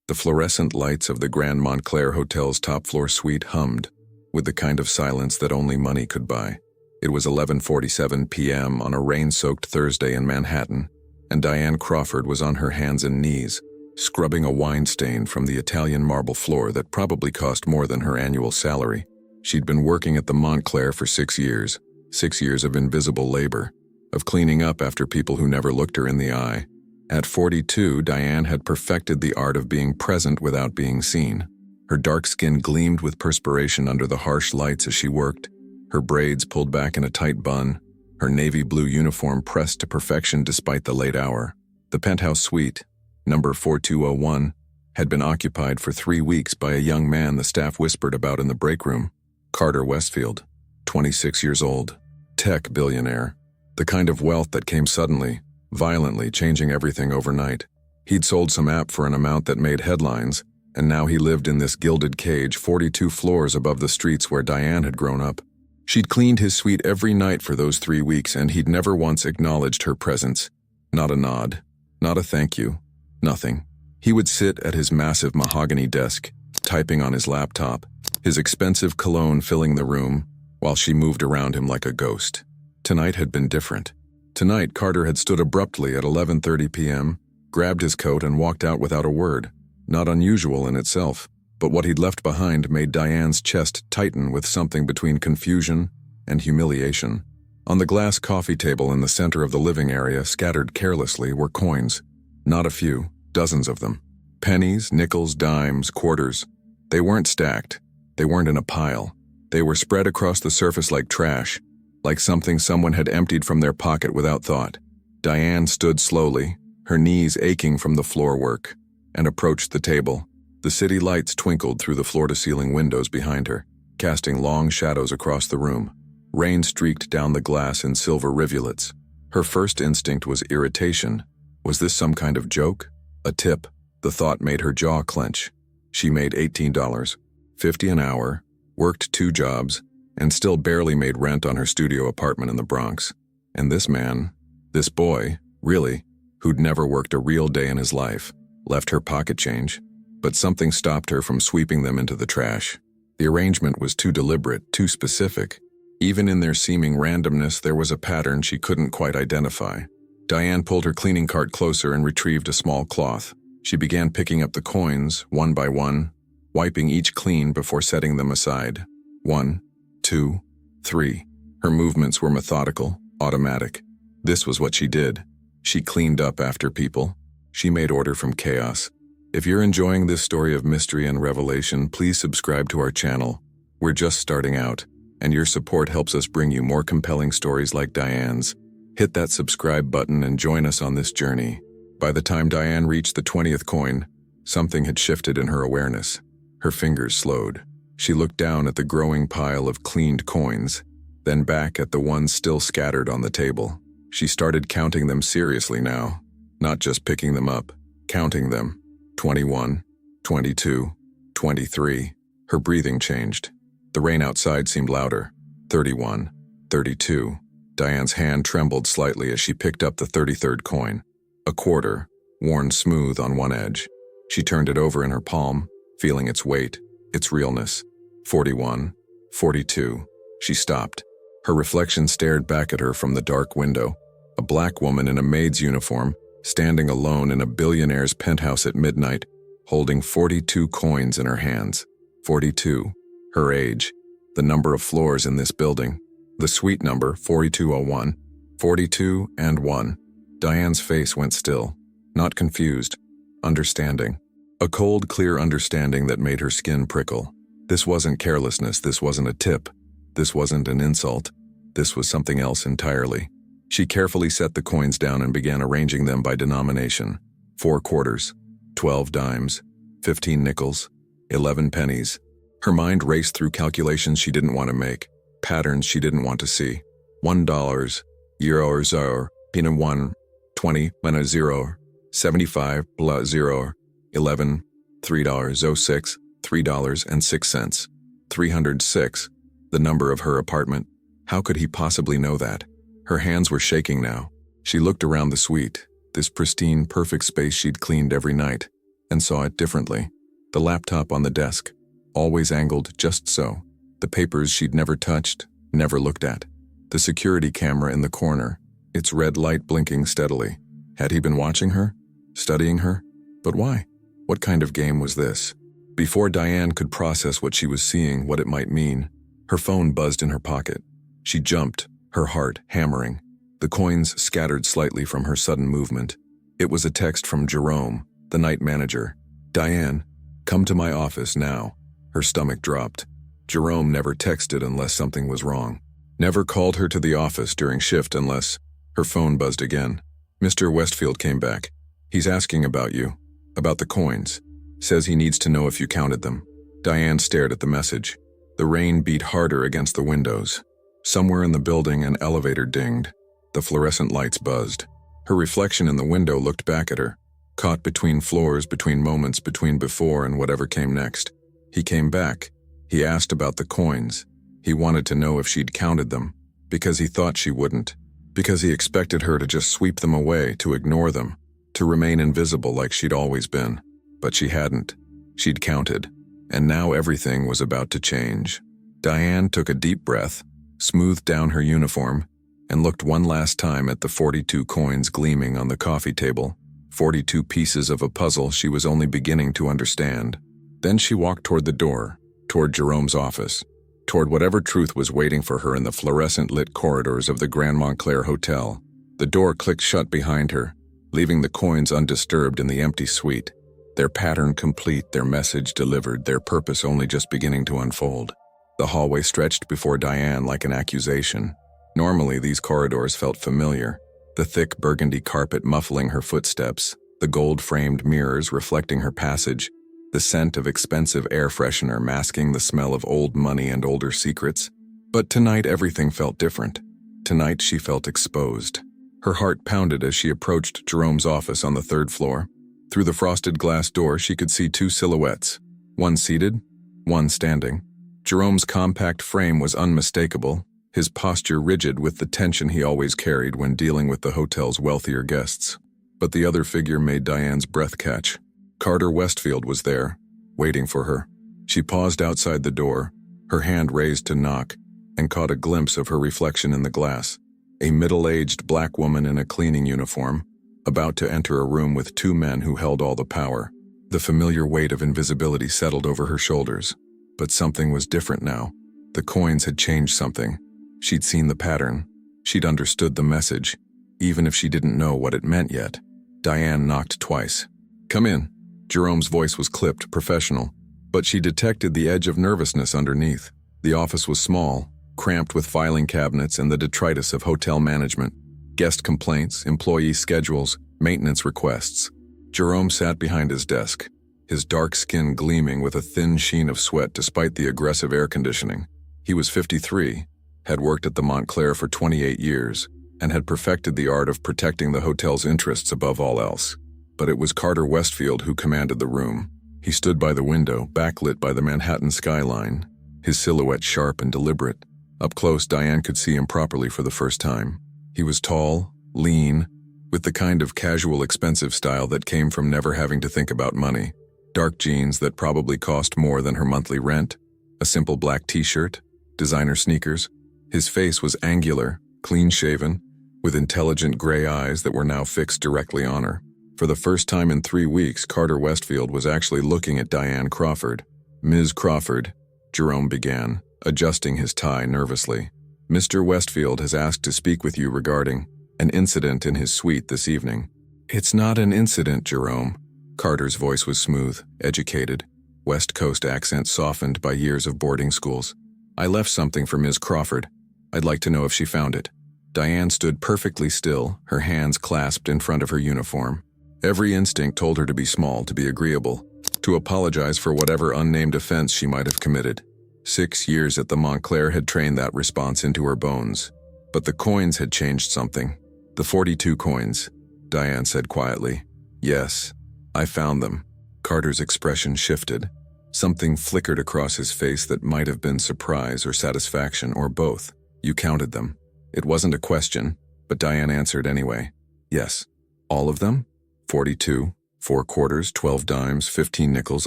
The fluorescent lights of the Grand Montclair Hotel's top-floor suite hummed, with the kind of silence that only money could buy. It was 11:47 p.m. on a rain-soaked Thursday in Manhattan, and Diane Crawford was on her hands and knees, scrubbing a wine stain from the Italian marble floor that probably cost more than her annual salary. She'd been working at the Montclair for 6 years, 6 years of invisible labor, of cleaning up after people who never looked her in the eye. At 42, Diane had perfected the art of being present without being seen. Her dark skin gleamed with perspiration under the harsh lights as she worked, her braids pulled back in a tight bun, her navy blue uniform pressed to perfection despite the late hour. The penthouse suite, number 4201, had been occupied for 3 weeks by a young man the staff whispered about in the break room, Carter Westfield, 26 years old, tech billionaire, the kind of wealth that came suddenly, violently changing everything overnight. He'd sold some app for an amount that made headlines, and now he lived in this gilded cage 42 floors above the streets where Diane had grown up. She'd cleaned his suite every night for those 3 weeks, and he'd never once acknowledged her presence. Not a nod, not a thank you, nothing. He would sit at his massive mahogany desk, typing on his laptop, his expensive cologne filling the room, while she moved around him like a ghost. Tonight had been different. Tonight, Carter had stood abruptly at 11:30 p.m., grabbed his coat and walked out without a word. Not unusual in itself, but what he'd left behind made Diane's chest tighten with something between confusion and humiliation. On the glass coffee table in the center of the living area, scattered carelessly, were coins. Not a few, dozens of them. Pennies, nickels, dimes, quarters. They weren't stacked. They weren't in a pile. They were spread across the surface like trash, like something someone had emptied from their pocket without thought. Diane stood slowly, her knees aching from the floor work, and approached the table. The city lights twinkled through the floor-to-ceiling windows behind her, casting long shadows across the room. Rain streaked down the glass in silver rivulets. Her first instinct was irritation. Was this some kind of joke? A tip? The thought made her jaw clench. She made $18.50 an hour, worked 2 jobs, and still barely made rent on her studio apartment in the Bronx. And this man, this boy, really, who'd never worked a real day in his life, left her pocket change, but something stopped her from sweeping them into the trash. The arrangement was too deliberate, too specific. Even in their seeming randomness, there was a pattern she couldn't quite identify. Diane pulled her cleaning cart closer and retrieved a small cloth. She began picking up the coins, one by one, wiping each clean before setting them aside. 1, 2, 3. Her movements were methodical, automatic. This was what she did. She cleaned up after people. She made order from chaos. If you're enjoying this story of mystery and revelation, please subscribe to our channel. We're just starting out, and your support helps us bring you more compelling stories like Diane's. Hit that subscribe button and join us on this journey. By the time Diane reached the 20th coin, something had shifted in her awareness. Her fingers slowed. She looked down at the growing pile of cleaned coins, then back at the ones still scattered on the table. She started counting them seriously now, not just picking them up, counting them. 21, 22, 23. Her breathing changed. The rain outside seemed louder. 31, 32. Diane's hand trembled slightly as she picked up the 33rd coin. A quarter, worn smooth on one edge. She turned it over in her palm, feeling its weight, its realness. 41, 42. She stopped. Her reflection stared back at her from the dark window. A black woman in a maid's uniform, standing alone in a billionaire's penthouse at midnight, holding 42 coins in her hands. 42. Her age. The number of floors in this building. The suite number, 4201. 42 and 1. Diane's face went still. Not confused. Understanding. A cold, clear understanding that made her skin prickle. This wasn't carelessness, this wasn't a tip. This wasn't an insult. This was something else entirely. She carefully set the coins down and began arranging them by denomination. 4 quarters, 12 dimes, 15 nickels, 11 pennies. Her mind raced through calculations she didn't want to make, patterns she didn't want to see. $1, euro, zero, pina 1, 20, mana 0, 75, blah 0, 11, $3.06, $3.06. 306, the number of her apartment. How could he possibly know that? Her hands were shaking now. She looked around the suite, this pristine, perfect space she'd cleaned every night. and saw it differently. The laptop on the desk, always angled just so. The papers she'd never touched, never looked at. The security camera in the corner, its red light blinking steadily. Had he been watching her? Studying her? But why? What kind of game was this? Before Diane could process what she was seeing, what it might mean, her phone buzzed in her pocket. She jumped, her heart hammering. The coins scattered slightly from her sudden movement. It was a text from Jerome, the night manager. "Diane, come to my office now." Her stomach dropped. Jerome never texted unless something was wrong. Never called her to the office during shift unless... Her phone buzzed again. "Mr. Westfield came back. He's asking about you. About the coins. Says he needs to know if you counted them." Diane stared at the message. The rain beat harder against the windows. Somewhere in the building, an elevator dinged. The fluorescent lights buzzed. Her reflection in the window looked back at her, caught between floors, between moments, between before and whatever came next. He came back. He asked about the coins. He wanted to know if she'd counted them, because he thought she wouldn't, because he expected her to just sweep them away, to ignore them, to remain invisible like she'd always been. But she hadn't. She'd counted, and now everything was about to change. Diane took a deep breath, smoothed down her uniform, and looked one last time at the 42 coins gleaming on the coffee table, 42 pieces of a puzzle she was only beginning to understand. Then she walked toward the door, toward Jerome's office, toward whatever truth was waiting for her in the fluorescent-lit corridors of the Grand Montclair Hotel. The door clicked shut behind her, leaving the coins undisturbed in the empty suite, their pattern complete, their message delivered, their purpose only just beginning to unfold. The hallway stretched before Diane like an accusation. Normally, these corridors felt familiar, the thick burgundy carpet muffling her footsteps, the gold-framed mirrors reflecting her passage, the scent of expensive air freshener masking the smell of old money and older secrets. But tonight everything felt different. Tonight she felt exposed. Her heart pounded as she approached Jerome's office on the 3rd floor. Through the frosted glass door she could see 2 silhouettes, one seated, one standing. Jerome's compact frame was unmistakable, his posture rigid with the tension he always carried when dealing with the hotel's wealthier guests. But the other figure made Diane's breath catch. Carter Westfield was there, waiting for her. She paused outside the door, her hand raised to knock, and caught a glimpse of her reflection in the glass. A middle-aged black woman in a cleaning uniform, about to enter a room with 2 men who held all the power. The familiar weight of invisibility settled over her shoulders. But something was different now. The coins had changed something. She'd seen the pattern. She'd understood the message, even if she didn't know what it meant yet. Diane knocked twice. "Come in." Jerome's voice was clipped, professional, but she detected the edge of nervousness underneath. The office was small, cramped with filing cabinets and the detritus of hotel management. Guest complaints, employee schedules, maintenance requests. Jerome sat behind his desk, his dark skin gleaming with a thin sheen of sweat despite the aggressive air conditioning. He was 53, had worked at the Montclair for 28 years, and had perfected the art of protecting the hotel's interests above all else. But it was Carter Westfield who commanded the room. He stood by the window, backlit by the Manhattan skyline, his silhouette sharp and deliberate. Up close, Diane could see him properly for the first time. He was tall, lean, with the kind of casual, expensive style that came from never having to think about money. Dark jeans that probably cost more than her monthly rent, a simple black t-shirt, designer sneakers. His face was angular, clean-shaven, with intelligent gray eyes that were now fixed directly on her. For the first time in 3 weeks, Carter Westfield was actually looking at Diane Crawford. "Ms. Crawford," Jerome began, adjusting his tie nervously. "Mr. Westfield has asked to speak with you regarding an incident in his suite this evening." "It's not an incident, Jerome." Carter's voice was smooth, educated, West Coast accent softened by years of boarding schools. "I left something for Ms. Crawford. I'd like to know if she found it." Diane stood perfectly still, her hands clasped in front of her uniform. Every instinct told her to be small, to be agreeable, to apologize for whatever unnamed offense she might have committed. 6 years at the Montclair had trained that response into her bones. But the coins had changed something. "The 42 coins," Diane said quietly. "Yes, I found them." Carter's expression shifted. Something flickered across his face that might have been surprise or satisfaction, or both. "You counted them." It wasn't a question, but Diane answered anyway. "Yes." "All of them?" 42. 4 quarters, 12 dimes, 15 nickels,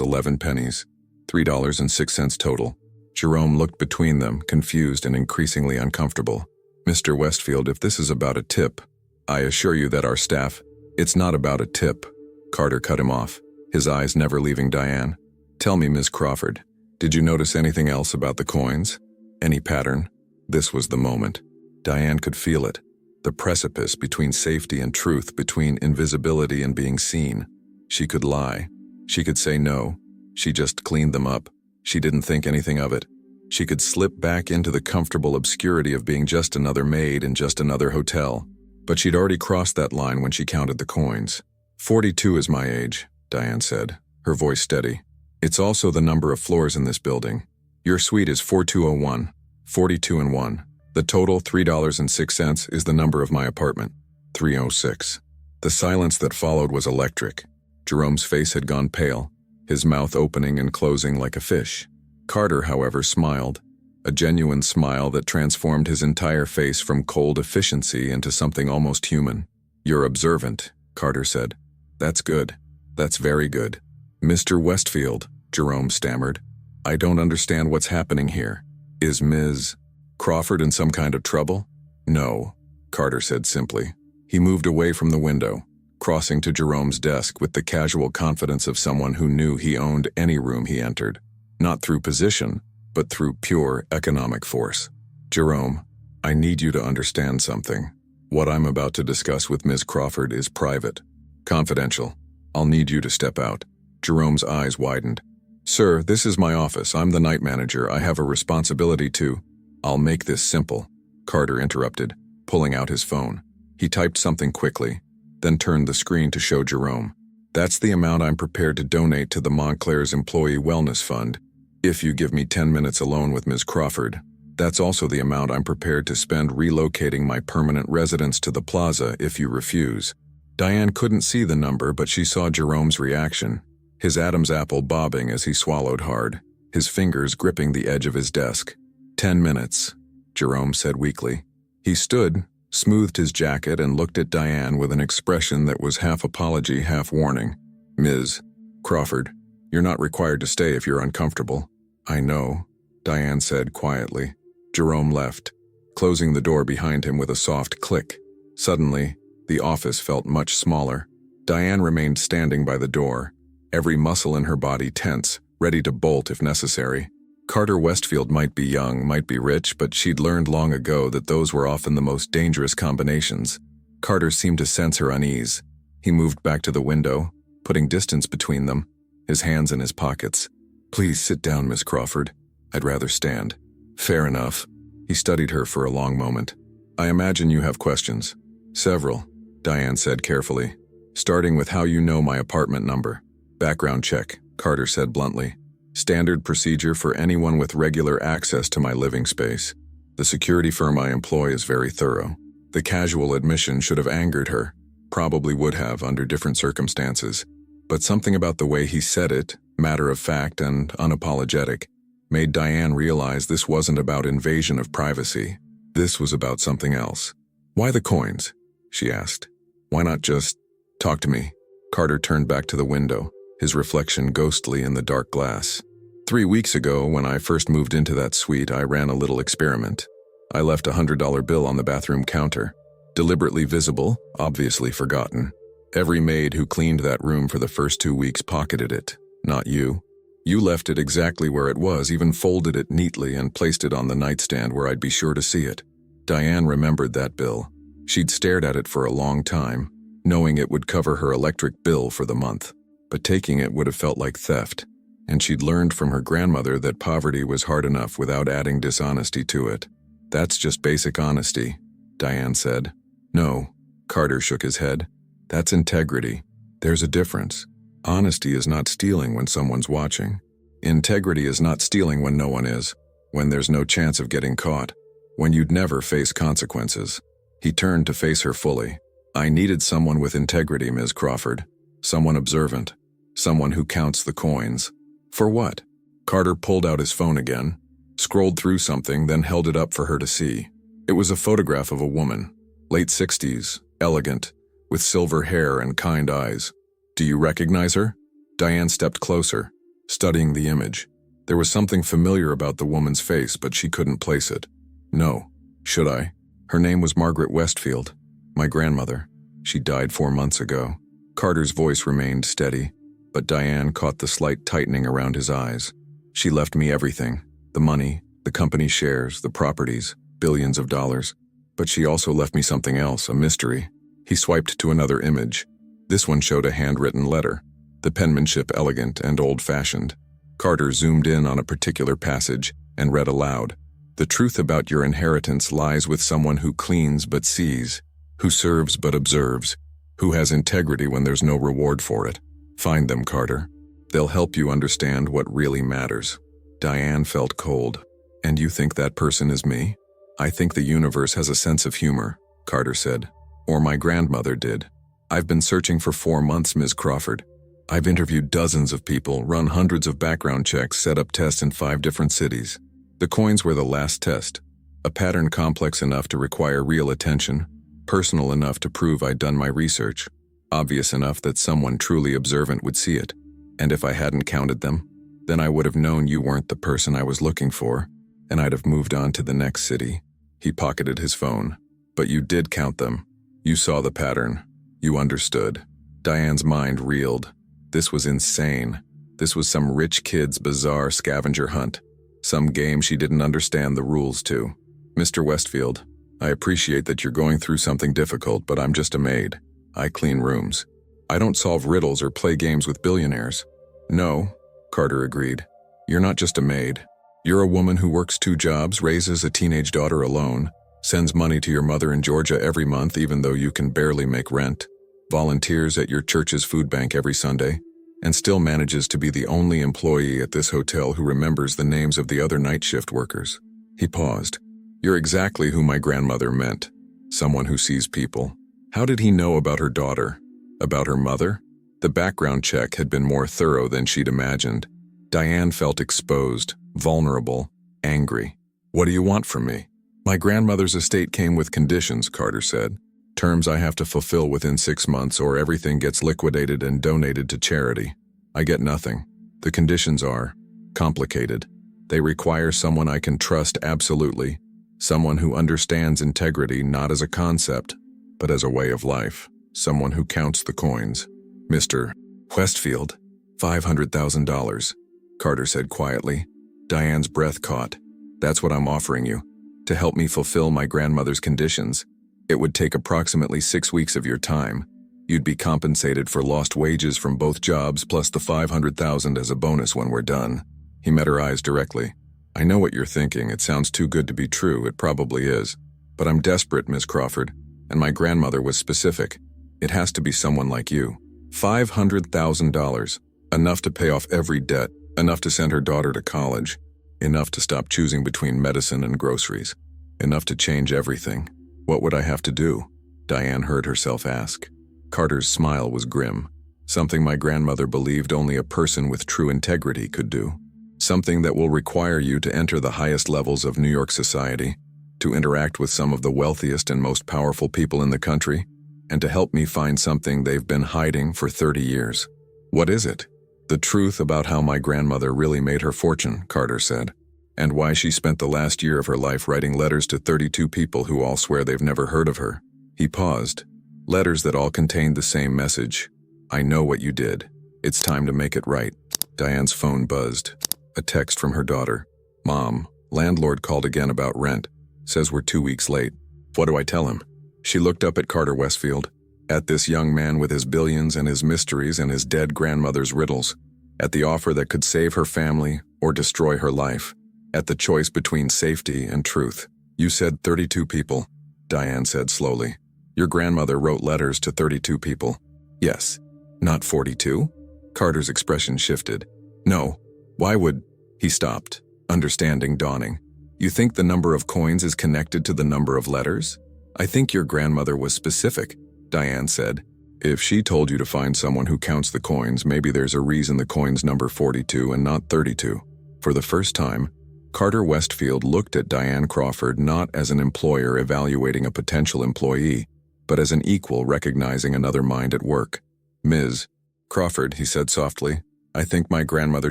11 pennies, $3.06 total. Jerome looked between them, confused and increasingly uncomfortable. Mr. Westfield, if this is about a tip, I assure you that our staff— It's not about a tip. Carter cut him off, his eyes never leaving Diane. Tell me, Ms. Crawford, did you notice anything else about the coins? Any pattern? This was the moment. Diane could feel it. The precipice between safety and truth, between invisibility and being seen. She could lie. She could say no. She just cleaned them up. She didn't think anything of it. She could slip back into the comfortable obscurity of being just another maid in just another hotel. But she'd already crossed that line when she counted the coins. 42 is my age, Diane said, her voice steady. It's also the number of floors in this building. Your suite is 4201, 42 and 1. The total, $3.06, is the number of my apartment, 306. The silence that followed was electric. Jerome's face had gone pale, his mouth opening and closing like a fish. Carter, however, smiled, a genuine smile that transformed his entire face from cold efficiency into something almost human. You're observant, Carter said. That's good. That's very good. Mr. Westfield, Jerome stammered. I don't understand what's happening here. Is Ms. Crawford in some kind of trouble? No, Carter said simply. He moved away from the window, crossing to Jerome's desk with the casual confidence of someone who knew he owned any room he entered. Not through position, but through pure economic force. Jerome, I need you to understand something. What I'm about to discuss with Ms. Crawford is private, confidential. I'll need you to step out. Jerome's eyes widened. Sir, this is my office. I'm the night manager. I have a responsibility to— I'll make this simple, Carter interrupted, pulling out his phone. He typed something quickly, then turned the screen to show Jerome. That's the amount I'm prepared to donate to the Montclair's Employee Wellness Fund. If you give me 10 minutes alone with Ms. Crawford, that's also the amount I'm prepared to spend relocating my permanent residence to the plaza if you refuse. Diane couldn't see the number, but she saw Jerome's reaction, his Adam's apple bobbing as he swallowed hard, his fingers gripping the edge of his desk. 10 minutes, Jerome said weakly. He stood, smoothed his jacket, and looked at Diane with an expression that was half apology, half warning. Ms. Crawford, you're not required to stay if you're uncomfortable. I know, Diane said quietly. Jerome left, closing the door behind him with a soft click. Suddenly, the office felt much smaller. Diane remained standing by the door, every muscle in her body tense, ready to bolt if necessary. Carter Westfield might be young, might be rich, but she'd learned long ago that those were often the most dangerous combinations. Carter seemed to sense her unease. He moved back to the window, putting distance between them, his hands in his pockets. Please sit down, Miss Crawford. I'd rather stand. Fair enough. He studied her for a long moment. I imagine you have questions. Several, Diane said carefully. Starting with how you know my apartment number. Background check, Carter said bluntly. Standard procedure for anyone with regular access to my living space. The security firm I employ is very thorough. The casual admission should have angered her. Probably would have under different circumstances. But something about the way he said it, matter of fact and unapologetic, made Diane realize this wasn't about invasion of privacy. This was about something else. Why the coins? She asked. Why not just talk to me? Carter turned back to the window, his reflection ghostly in the dark glass. 3 weeks ago, when I first moved into that suite, I ran a little experiment. I left a $100 bill on the bathroom counter. Deliberately visible, obviously forgotten. Every maid who cleaned that room for the first 2 weeks pocketed it, not you. You left it exactly where it was, even folded it neatly and placed it on the nightstand where I'd be sure to see it. Diane remembered that bill. She'd stared at it for a long time, knowing it would cover her electric bill for the month. But taking it would have felt like theft. And she'd learned from her grandmother that poverty was hard enough without adding dishonesty to it. That's just basic honesty, Diane said. No, Carter shook his head. That's integrity. There's a difference. Honesty is not stealing when someone's watching. Integrity is not stealing when no one is, when there's no chance of getting caught, when you'd never face consequences. He turned to face her fully. I needed someone with integrity, Ms. Crawford. Someone observant. Someone who counts the coins. For what? Carter pulled out his phone again, scrolled through something, then held it up for her to see. It was a photograph of a woman, late 60s, elegant, with silver hair and kind eyes. Do you recognize her? Diane stepped closer, studying the image. There was something familiar about the woman's face, but she couldn't place it. No. Should I? Her name was Margaret Westfield, my grandmother. She died 4 months ago. Carter's voice remained steady, but Diane caught the slight tightening around his eyes. She left me everything, the money, the company shares, the properties, billions of dollars. But she also left me something else, a mystery. He swiped to another image. This one showed a handwritten letter, the penmanship elegant and old-fashioned. Carter zoomed in on a particular passage and read aloud. The truth about your inheritance lies with someone who cleans but sees, who serves but observes, who has integrity when there's no reward for it. Find them, Carter. They'll help you understand what really matters. Diane felt cold. And you think that person is me? I think the universe has a sense of humor, Carter said. Or my grandmother did. I've been searching for 4 months, Ms. Crawford. I've interviewed dozens of people, run hundreds of background checks, set up tests in 5 different cities. The coins were the last test. A pattern complex enough to require real attention, personal enough to prove I'd done my research, obvious enough that someone truly observant would see it. And if I hadn't counted them, then I would have known you weren't the person I was looking for, and I'd have moved on to the next city. He pocketed his phone. But you did count them. You saw the pattern. You understood. Diane's mind reeled. This was insane. This was some rich kid's bizarre scavenger hunt. Some game she didn't understand the rules to. Mr. Westfield, I appreciate that you're going through something difficult, but I'm just a maid. I clean rooms. I don't solve riddles or play games with billionaires. No, Carter agreed. You're not just a maid. You're a woman who works 2 jobs, raises a teenage daughter alone, sends money to your mother in Georgia every month even though you can barely make rent, volunteers at your church's food bank every Sunday, and still manages to be the only employee at this hotel who remembers the names of the other night shift workers. He paused. You're exactly who my grandmother meant. Someone who sees people. How did he know about her daughter? About her mother? The background check had been more thorough than she'd imagined. Diane felt exposed, vulnerable, angry. What do you want from me? My grandmother's estate came with conditions, Carter said. Terms I have to fulfill within 6 months or everything gets liquidated and donated to charity. I get nothing. The conditions are complicated. They require someone I can trust absolutely, someone who understands integrity not as a concept, but as a way of life, someone who counts the coins. Mr. Westfield, $500,000, Carter said quietly. Diane's breath caught. That's what I'm offering you, to help me fulfill my grandmother's conditions. It would take approximately 6 weeks of your time. You'd be compensated for lost wages from both jobs plus the $500,000 as a bonus when we're done. He met her eyes directly. I know what you're thinking. It sounds too good to be true. It probably is. But I'm desperate, Miss Crawford, and my grandmother was specific. It has to be someone like you. $500,000. Enough to pay off every debt, enough to send her daughter to college, enough to stop choosing between medicine and groceries, enough to change everything. What would I have to do? Diane heard herself ask. Carter's smile was grim. Something my grandmother believed only a person with true integrity could do. Something that will require you to enter the highest levels of New York society, to interact with some of the wealthiest and most powerful people in the country, and to help me find something they've been hiding for 30 years. What is it? The truth about how my grandmother really made her fortune, Carter said, and why she spent the last year of her life writing letters to 32 people who all swear they've never heard of her. He paused. Letters that all contained the same message. I know what you did. It's time to make it right. Diane's phone buzzed. A text from her daughter. Mom, landlord called again about rent. Says we're 2 weeks late. What do I tell him? She looked up at Carter Westfield. At this young man with his billions and his mysteries and his dead grandmother's riddles. At the offer that could save her family or destroy her life. At the choice between safety and truth. You said 32 people, Diane said slowly. Your grandmother wrote letters to 32 people. Yes. Not 42? Carter's expression shifted. No. Why would... He stopped, understanding dawning. You think the number of coins is connected to the number of letters? I think your grandmother was specific, Diane said. If she told you to find someone who counts the coins, maybe there's a reason the coin's number 42 and not 32. For the first time, Carter Westfield looked at Diane Crawford not as an employer evaluating a potential employee, but as an equal recognizing another mind at work. Ms. "Crawford," he said softly. "I think my grandmother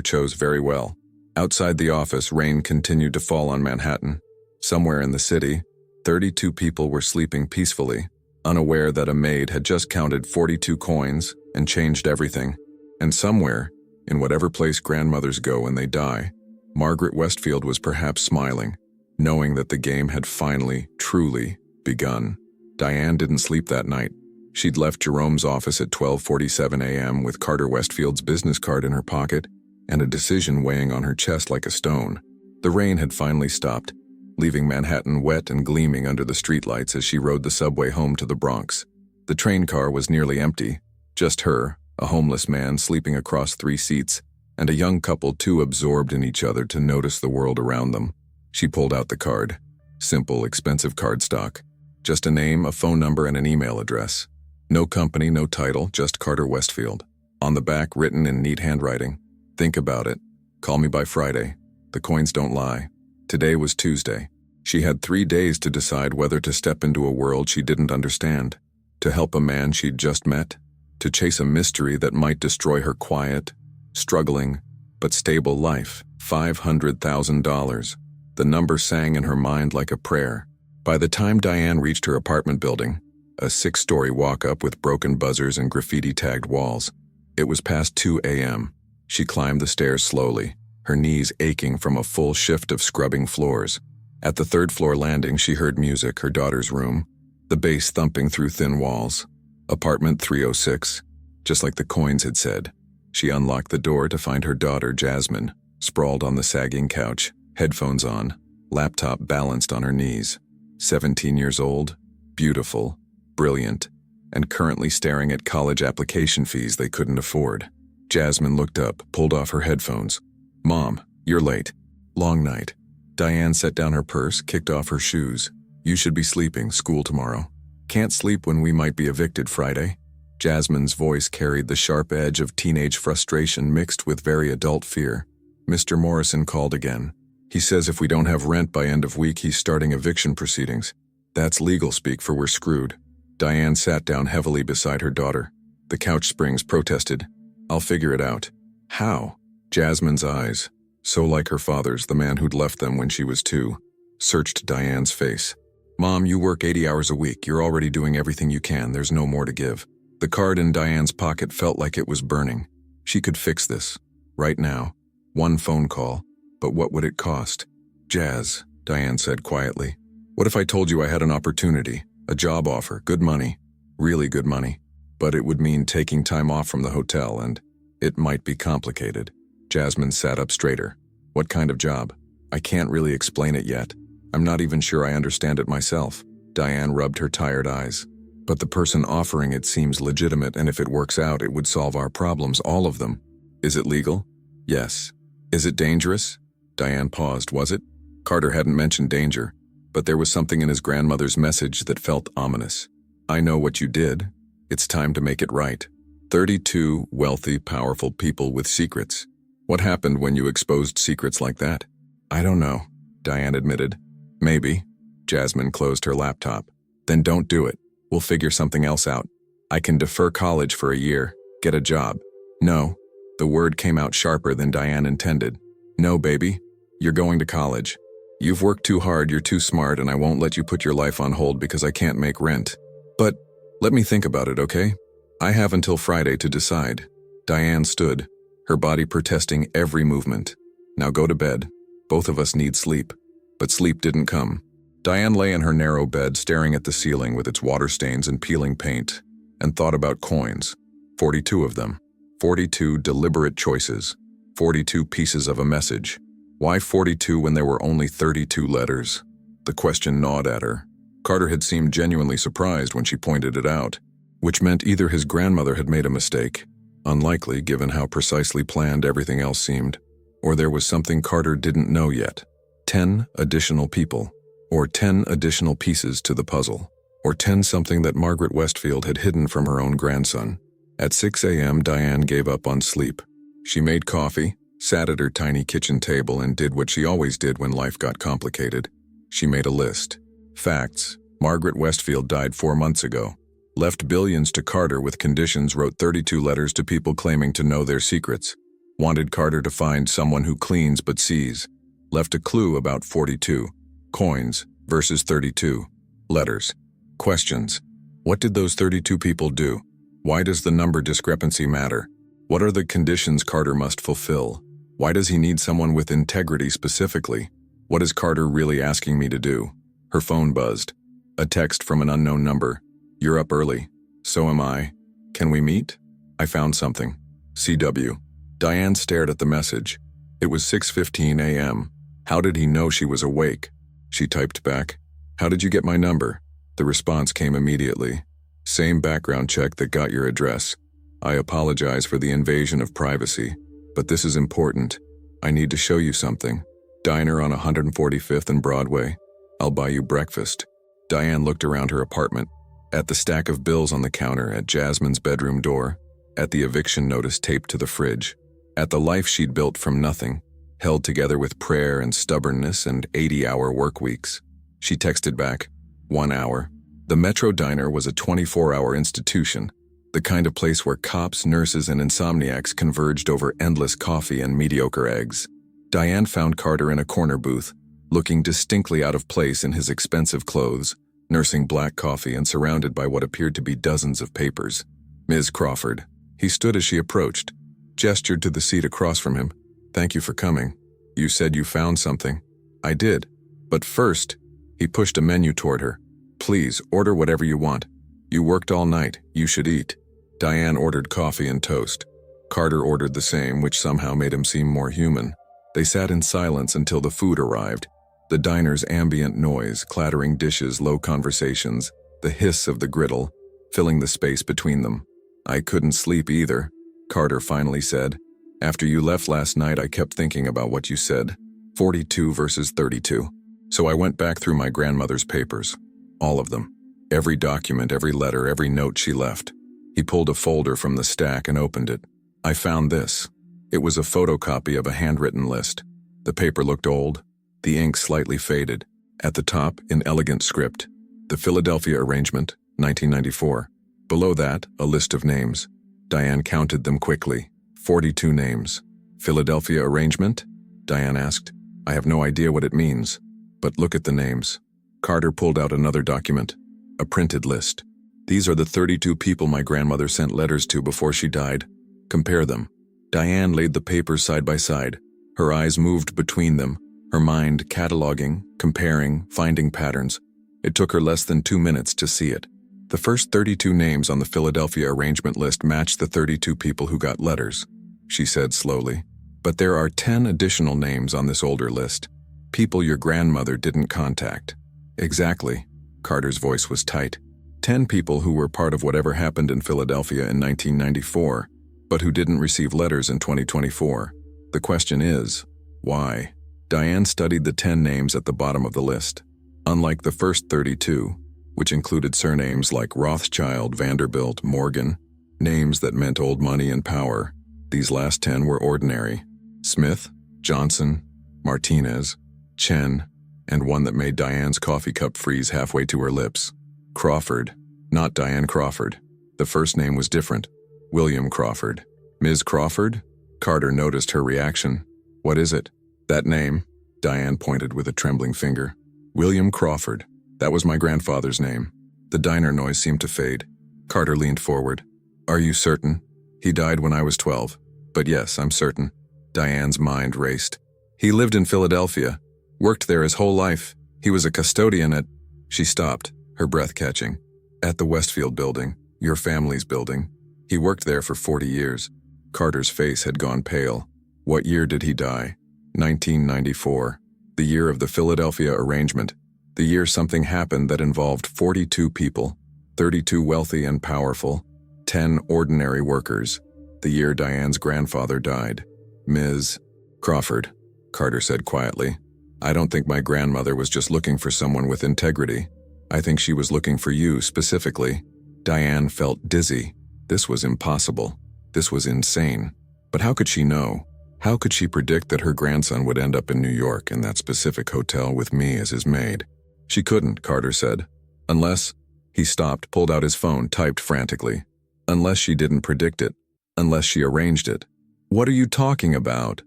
chose very well." Outside the office, rain continued to fall on Manhattan. Somewhere in the city, 32 people were sleeping peacefully, unaware that a maid had just counted 42 coins and changed everything. And somewhere, in whatever place grandmothers go when they die, Margaret Westfield was perhaps smiling, knowing that the game had finally, truly begun. Diane didn't sleep that night. She'd left Jerome's office at 12:47 a.m. with Carter Westfield's business card in her pocket and a decision weighing on her chest like a stone. The rain had finally stopped, leaving Manhattan wet and gleaming under the streetlights as she rode the subway home to the Bronx. The train car was nearly empty, just her, a homeless man sleeping across 3 seats, and a young couple too absorbed in each other to notice the world around them. She pulled out the card. Simple, expensive cardstock. Just a name, a phone number, and an email address. No company, no title, just Carter Westfield. On the back, written in neat handwriting, "Think about it. Call me by Friday. The coins don't lie." Today was Tuesday. She had 3 days to decide whether to step into a world she didn't understand, to help a man she'd just met, to chase a mystery that might destroy her quiet, struggling, but stable life. $500,000. The number sang in her mind like a prayer. By the time Diane reached her apartment building, a 6-story walk-up with broken buzzers and graffiti-tagged walls, it was past 2 a.m. She climbed the stairs slowly, her knees aching from a full shift of scrubbing floors. At the 3rd-floor landing, she heard music, her daughter's room, the bass thumping through thin walls. Apartment 306, just like the coins had said. She unlocked the door to find her daughter, Jasmine, sprawled on the sagging couch, headphones on, laptop balanced on her knees. 17 years old, beautiful, brilliant, and currently staring at college application fees they couldn't afford. Jasmine looked up, pulled off her headphones. "Mom, you're late. Long night." Diane set down her purse, kicked off her shoes. "You should be sleeping, school tomorrow." "Can't sleep when we might be evicted Friday." Jasmine's voice carried the sharp edge of teenage frustration mixed with very adult fear. "Mr. Morrison called again. He says if we don't have rent by end of week, he's starting eviction proceedings. That's legal speak for we're screwed." Diane sat down heavily beside her daughter. The couch springs protested. "I'll figure it out." "How?" Jasmine's eyes, so like her father's, the man who'd left them when she was 2, searched Diane's face. "Mom, you work 80 hours a week. You're already doing everything you can. There's no more to give." The card in Diane's pocket felt like it was burning. She could fix this, right now. One phone call, but what would it cost? "Jazz," Diane said quietly, "what if I told you I had an opportunity, a job offer, good money, really good money, but it would mean taking time off from the hotel and it might be complicated." Jasmine sat up straighter. "What kind of job?" "I can't really explain it yet. I'm not even sure I understand it myself." Diane rubbed her tired eyes. "But the person offering it seems legitimate, and if it works out, it would solve our problems, all of them." "Is it legal?" "Yes." "Is it dangerous?" Diane paused. Was it? Carter hadn't mentioned danger, but there was something in his grandmother's message that felt ominous. "I know what you did. It's time to make it right." 32 wealthy, powerful people with secrets. What happened when you exposed secrets like that? "I don't know," Diane admitted. "Maybe." Jasmine closed her laptop. "Then don't do it. We'll figure something else out. I can defer college for a year, get a job." "No." The word came out sharper than Diane intended. "No, baby. You're going to college. You've worked too hard, you're too smart, and I won't let you put your life on hold because I can't make rent. But let me think about it, okay? I have until Friday to decide." Diane stood, her body protesting every movement. "Now go to bed. Both of us need sleep." But sleep didn't come. Diane lay in her narrow bed staring at the ceiling with its water stains and peeling paint, and thought about coins. 42 of them. 42 deliberate choices. 42 pieces of a message. Why 42 when there were only 32 letters? The question gnawed at her. Carter had seemed genuinely surprised when she pointed it out, which meant either his grandmother had made a mistake, unlikely given how precisely planned everything else seemed, or there was something Carter didn't know yet. 10 additional people, or 10 additional pieces to the puzzle, or 10 something that Margaret Westfield had hidden from her own grandson. At 6 a.m., Diane gave up on sleep. She made coffee, sat at her tiny kitchen table, and did what she always did when life got complicated. She made a list. Facts: Margaret Westfield died 4 months ago. Left billions to Carter with conditions, wrote 32 letters to people claiming to know their secrets. Wanted Carter to find someone who cleans but sees. Left a clue about 42. Coins versus 32. Letters. Questions. What did those 32 people do? Why does the number discrepancy matter? What are the conditions Carter must fulfill? Why does he need someone with integrity specifically? What is Carter really asking me to do? Her phone buzzed. A text from an unknown number. You're up early. So am I. Can we meet? I found something. CW. Diane stared at the message. It was 6:15 a.m. How did he know she was awake? She typed back. How did you get my number? The response came immediately. Same background check that got your address. I apologize for the invasion of privacy, but this is important. I need to show you something. Diner on 145th and Broadway. I'll buy you breakfast. Diane looked around her apartment, at the stack of bills on the counter, at Jasmine's bedroom door, at the eviction notice taped to the fridge, at the life she'd built from nothing, held together with prayer and stubbornness and 80-hour work weeks. She texted back, 1 hour. The Metro Diner was a 24-hour institution, the kind of place where cops, nurses, and insomniacs converged over endless coffee and mediocre eggs. Diane found Carter in a corner booth, looking distinctly out of place in his expensive clothes, nursing black coffee and surrounded by what appeared to be dozens of papers. Ms. Crawford. He stood as she approached, gestured to the seat across from him. Thank you for coming. You said you found something. I did. But first, he pushed a menu toward her. Please, order whatever you want. You worked all night. You should eat. Diane ordered coffee and toast. Carter ordered the same, which somehow made him seem more human. They sat in silence until the food arrived. The diner's ambient noise, clattering dishes, low conversations, the hiss of the griddle, filling the space between them. I couldn't sleep either, Carter finally said. After you left last night, I kept thinking about what you said. 42 versus 32. So I went back through my grandmother's papers. All of them. Every document, every letter, every note she left. He pulled a folder from the stack and opened it. I found this. It was a photocopy of a handwritten list. The paper looked old, the ink slightly faded. At the top, in elegant script, the Philadelphia arrangement, 1994. Below that, a list of names. Diane counted them quickly. 42 names. Philadelphia arrangement? Diane asked. I have no idea what it means. But look at the names. Carter pulled out another document. A printed list. These are the 32 people my grandmother sent letters to before she died. Compare them. Diane laid the papers side by side. Her eyes moved between them, her mind cataloging, comparing, finding patterns. It took her less than 2 minutes to see it. The first 32 names on the Philadelphia arrangement list matched the 32 people who got letters, she said slowly. But there are 10 additional names on this older list. People your grandmother didn't contact. Exactly. Carter's voice was tight. 10 people who were part of whatever happened in Philadelphia in 1994, but who didn't receive letters in 2024. The question is, why? Diane studied the 10 names at the bottom of the list. Unlike the first 32, which included surnames like Rothschild, Vanderbilt, Morgan, names that meant old money and power, these last 10 were ordinary. Smith, Johnson, Martinez, Chen, and one that made Diane's coffee cup freeze halfway to her lips. Crawford, not Diane Crawford. The first name was different. William Crawford. Ms. Crawford? Carter noticed her reaction. What is it? That name, Diane pointed with a trembling finger. William Crawford. That was my grandfather's name. The diner noise seemed to fade. Carter leaned forward. Are you certain? He died when I was 12. But yes, I'm certain. Diane's mind raced. He lived in Philadelphia. Worked there his whole life. He was a custodian at... She stopped, her breath catching. At the Westfield building, your family's building. He worked there for 40 years. Carter's face had gone pale. What year did he die? 1994. The year of the Philadelphia arrangement. The year something happened that involved 42 people, 32 wealthy and powerful, 10 ordinary workers. The year Diane's grandfather died. Ms. Crawford, Carter said quietly. I don't think my grandmother was just looking for someone with integrity. I think she was looking for you specifically. Diane felt dizzy. This was impossible. This was insane. But how could she know? How could she predict that her grandson would end up in New York in that specific hotel with me as his maid? She couldn't, Carter said. Unless He stopped, pulled out his phone, typed frantically. Unless she didn't predict it. Unless she arranged it. What are you talking about?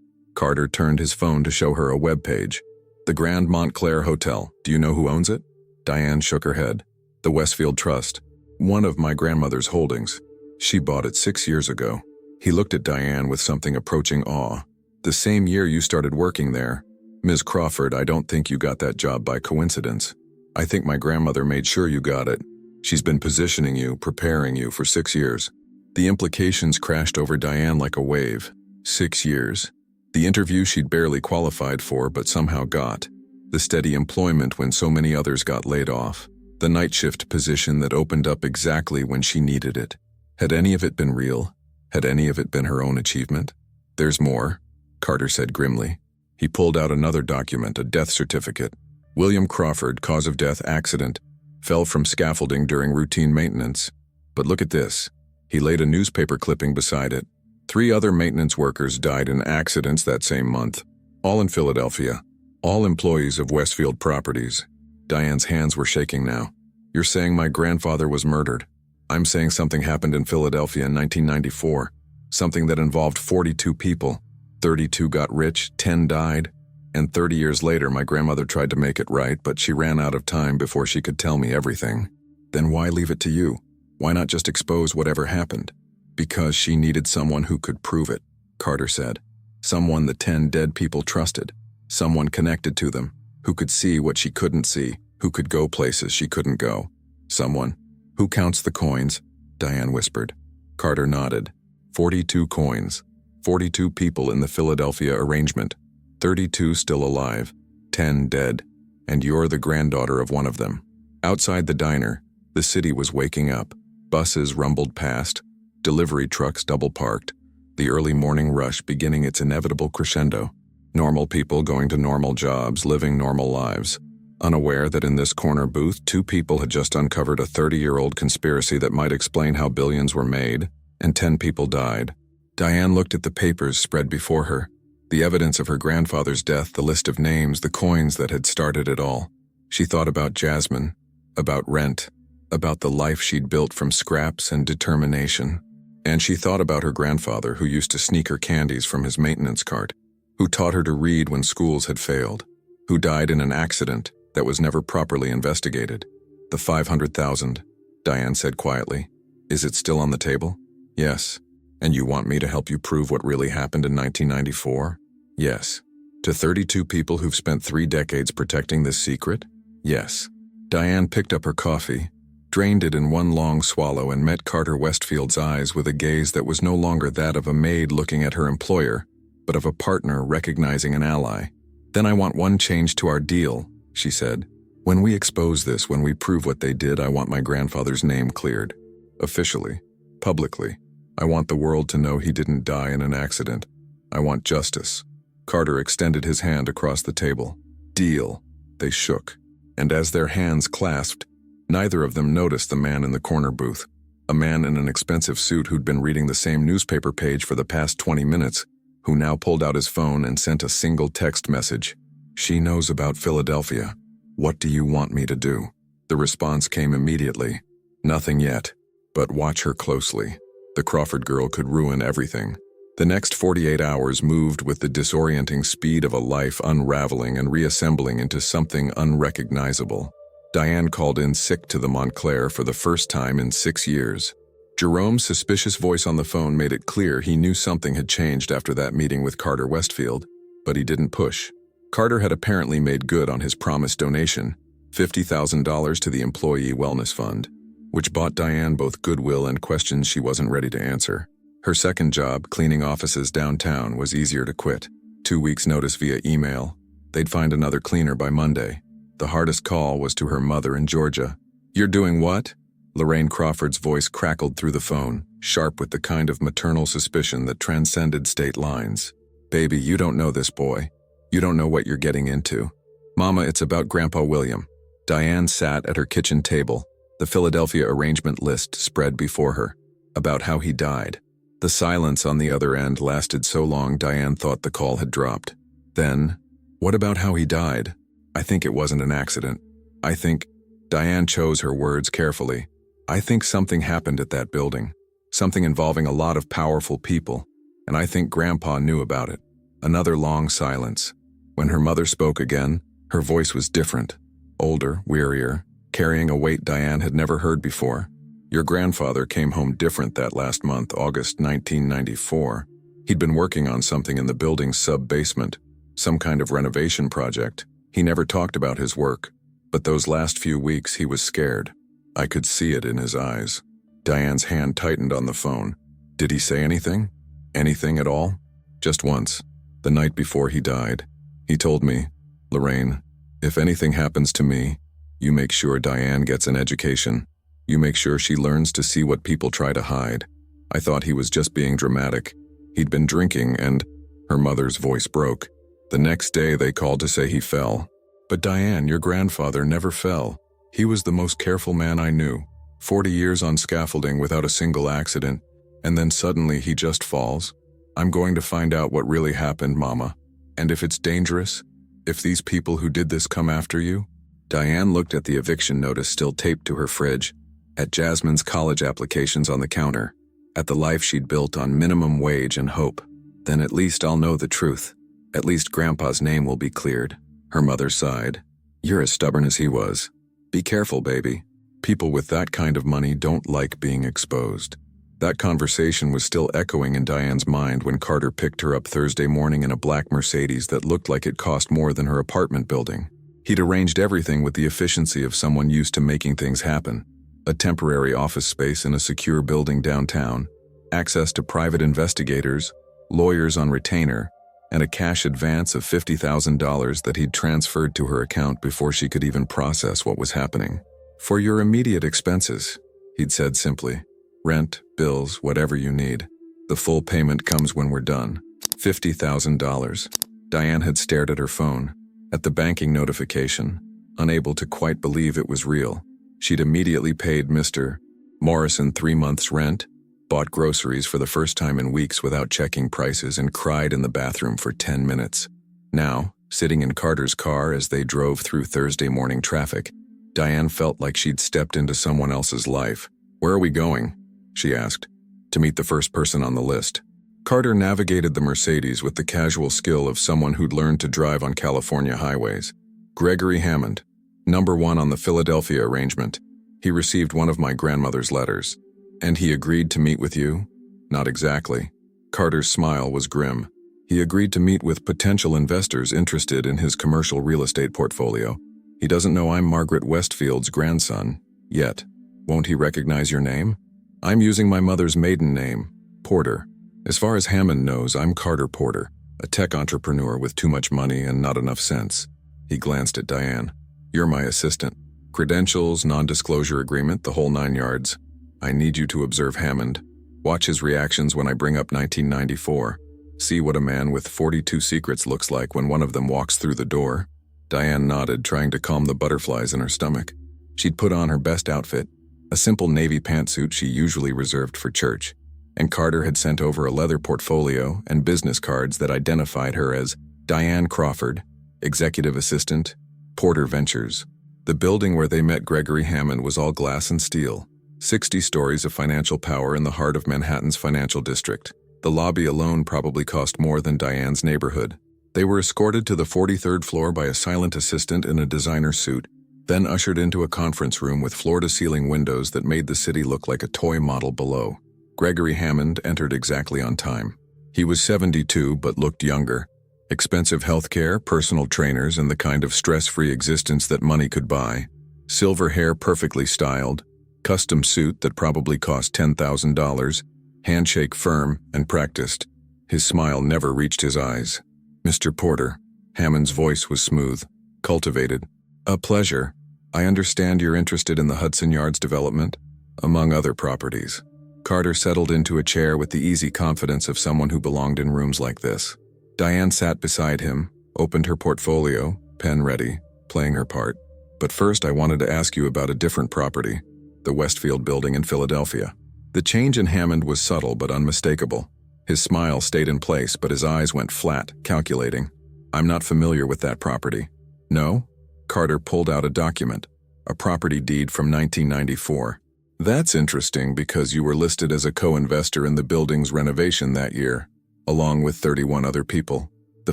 Carter turned his phone to show her a web page. The Grand Montclair Hotel. Do you know who owns it? Diane shook her head. The Westfield Trust. One of my grandmother's holdings. She bought it 6 years ago. He looked at Diane with something approaching awe. The same year you started working there. Ms. Crawford, I don't think you got that job by coincidence. I think my grandmother made sure you got it. She's been positioning you, preparing you for 6 years. The implications crashed over Diane like a wave. 6 years. The interview she'd barely qualified for but somehow got. The steady employment when so many others got laid off. The night shift position that opened up exactly when she needed it. Had any of it been real? Had any of it been her own achievement? There's more, Carter said grimly. He pulled out another document, a death certificate. William Crawford, cause of death accident, fell from scaffolding during routine maintenance. But look at this. He laid a newspaper clipping beside it. 3 other maintenance workers died in accidents that same month, all in Philadelphia, all employees of Westfield Properties. Diane's hands were shaking now. You're saying my grandfather was murdered. I'm saying something happened in Philadelphia in 1994, something that involved 42 people. 32 got rich, 10 died, and 30 years later my grandmother tried to make it right, but she ran out of time before she could tell me everything. Then why leave it to you? Why not just expose whatever happened? Because she needed someone who could prove it, Carter said. Someone the 10 dead people trusted. Someone connected to them, who could see what she couldn't see, who could go places she couldn't go. Someone. Who counts the coins? Diane whispered. Carter nodded. 42 coins. 42 people in the Philadelphia arrangement. 32 still alive. 10 dead. And you're the granddaughter of one of them. Outside the diner, the city was waking up. Buses rumbled past. Delivery trucks double-parked. The early morning rush beginning its inevitable crescendo. Normal people going to normal jobs, living normal lives. Unaware that in this corner booth, 2 people had just uncovered a 30-year-old conspiracy that might explain how billions were made, and 10 people died. Diane looked at the papers spread before her. The evidence of her grandfather's death, the list of names, the coins that had started it all. She thought about Jasmine, about rent, about the life she'd built from scraps and determination. And she thought about her grandfather who used to sneak her candies from his maintenance cart, who taught her to read when schools had failed, who died in an accident that was never properly investigated. The 500,000, Diane said quietly. Is it still on the table? Yes. And you want me to help you prove what really happened in 1994? Yes. To 32 people who've spent 3 decades protecting this secret? Yes. Diane picked up her coffee, drained it in one long swallow, and met Carter Westfield's eyes with a gaze that was no longer that of a maid looking at her employer, but of a partner recognizing an ally. Then I want one change to our deal, she said. When we expose this, when we prove what they did, I want my grandfather's name cleared. Officially. Publicly. I want the world to know he didn't die in an accident. I want justice. Carter extended his hand across the table. Deal. They shook. And as their hands clasped, neither of them noticed the man in the corner booth. A man in an expensive suit who'd been reading the same newspaper page for the past 20 minutes, who now pulled out his phone and sent a single text message. She knows about Philadelphia. What do you want me to do? The response came immediately. Nothing yet, but watch her closely. The Crawford girl could ruin everything. The next 48 hours moved with the disorienting speed of a life unraveling and reassembling into something unrecognizable. Diane called in sick to the Montclair for the first time in 6 years. Jerome's suspicious voice on the phone made it clear he knew something had changed after that meeting with Carter Westfield, but he didn't push. Carter had apparently made good on his promised donation, $50,000 to the Employee Wellness Fund, which bought Diane both goodwill and questions she wasn't ready to answer. Her second job, cleaning offices downtown, was easier to quit. 2 weeks' notice via email. They'd find another cleaner by Monday. The hardest call was to her mother in Georgia. You're doing what? Lorraine Crawford's voice crackled through the phone, sharp with the kind of maternal suspicion that transcended state lines. Baby, you don't know this boy. You don't know what you're getting into. Mama, it's about Grandpa William. Diane sat at her kitchen table, the Philadelphia arrangement list spread before her, about how he died. The silence on the other end lasted so long Diane thought the call had dropped. Then, what about how he died? I think it wasn't an accident. I think... Diane chose her words carefully. I think something happened at that building. Something involving a lot of powerful people, and I think Grandpa knew about it. Another long silence. When her mother spoke again, her voice was different. Older, wearier, carrying a weight Diane had never heard before. Your grandfather came home different that last month, August 1994. He'd been working on something in the building's sub-basement, some kind of renovation project. He never talked about his work, but those last few weeks he was scared. I could see it in his eyes. Diane's hand tightened on the phone. Did he say anything? Anything at all? Just once, the night before he died. He told me, Lorraine, if anything happens to me, you make sure Diane gets an education. You make sure she learns to see what people try to hide. I thought he was just being dramatic. He'd been drinking and her mother's voice broke. The next day they called to say he fell. But Diane, your grandfather never fell. He was the most careful man I knew. 40 years on scaffolding without a single accident, and then suddenly he just falls. I'm going to find out what really happened, Mama. And if it's dangerous, if these people who did this come after you? Diane looked at the eviction notice still taped to her fridge, at Jasmine's college applications on the counter, at the life she'd built on minimum wage and hope. Then at least I'll know the truth. At least Grandpa's name will be cleared. Her mother sighed. You're as stubborn as he was. Be careful, baby. People with that kind of money don't like being exposed. That conversation was still echoing in Diane's mind when Carter picked her up Thursday morning in a black Mercedes that looked like it cost more than her apartment building. He'd arranged everything with the efficiency of someone used to making things happen. A temporary office space in a secure building downtown, access to private investigators, lawyers on retainer, and a cash advance of $50,000 that he'd transferred to her account before she could even process what was happening. For your immediate expenses, he'd said simply. Rent, bills, whatever you need. The full payment comes when we're done. $50,000. Diane had stared at her phone, at the banking notification, unable to quite believe it was real. She'd immediately paid Mr. Morrison 3 months' rent, bought groceries for the first time in weeks without checking prices, and cried in the bathroom for 10 minutes. Now, sitting in Carter's car as they drove through Thursday morning traffic, Diane felt like she'd stepped into someone else's life. Where are we going? She asked. To meet the first person on the list. Carter navigated the Mercedes with the casual skill of someone who'd learned to drive on California highways. Gregory Hammond, #1 on the Philadelphia arrangement. He received one of my grandmother's letters. And he agreed to meet with you? Not exactly. Carter's smile was grim. He agreed to meet with potential investors interested in his commercial real estate portfolio. He doesn't know I'm Margaret Westfield's grandson, yet. Won't he recognize your name? I'm using my mother's maiden name, Porter. As far as Hammond knows, I'm Carter Porter, a tech entrepreneur with too much money and not enough sense. He glanced at Diane. You're my assistant. Credentials, non-disclosure agreement, the whole 9 yards. I need you to observe Hammond. Watch his reactions when I bring up 1994. See what a man with 42 secrets looks like when one of them walks through the door. Diane nodded, trying to calm the butterflies in her stomach. She'd put on her best outfit, a simple navy pantsuit she usually reserved for church, and Carter had sent over a leather portfolio and business cards that identified her as Diane Crawford, Executive Assistant, Porter Ventures. The building where they met Gregory Hammond was all glass and steel, 60 stories of financial power in the heart of Manhattan's financial district. The lobby alone probably cost more than Diane's neighborhood. They were escorted to the 43rd floor by a silent assistant in a designer suit, then ushered into a conference room with floor-to-ceiling windows that made the city look like a toy model below. Gregory Hammond entered exactly on time. He was 72 but looked younger. Expensive healthcare, personal trainers, and the kind of stress-free existence that money could buy. Silver hair perfectly styled, custom suit that probably cost $10,000, handshake firm and practiced. His smile never reached his eyes. Mr. Porter, Hammond's voice was smooth, cultivated. A pleasure. I understand you're interested in the Hudson Yards development, among other properties. Carter settled into a chair with the easy confidence of someone who belonged in rooms like this. Diane sat beside him, opened her portfolio, pen ready, playing her part. But first I wanted to ask you about a different property, the Westfield building in Philadelphia. The change in Hammond was subtle but unmistakable. His smile stayed in place, but his eyes went flat, calculating. I'm not familiar with that property. No? Carter pulled out a document. a property deed from 1994. That's interesting because you were listed as a co-investor in the building's renovation that year, along with 31 other people. The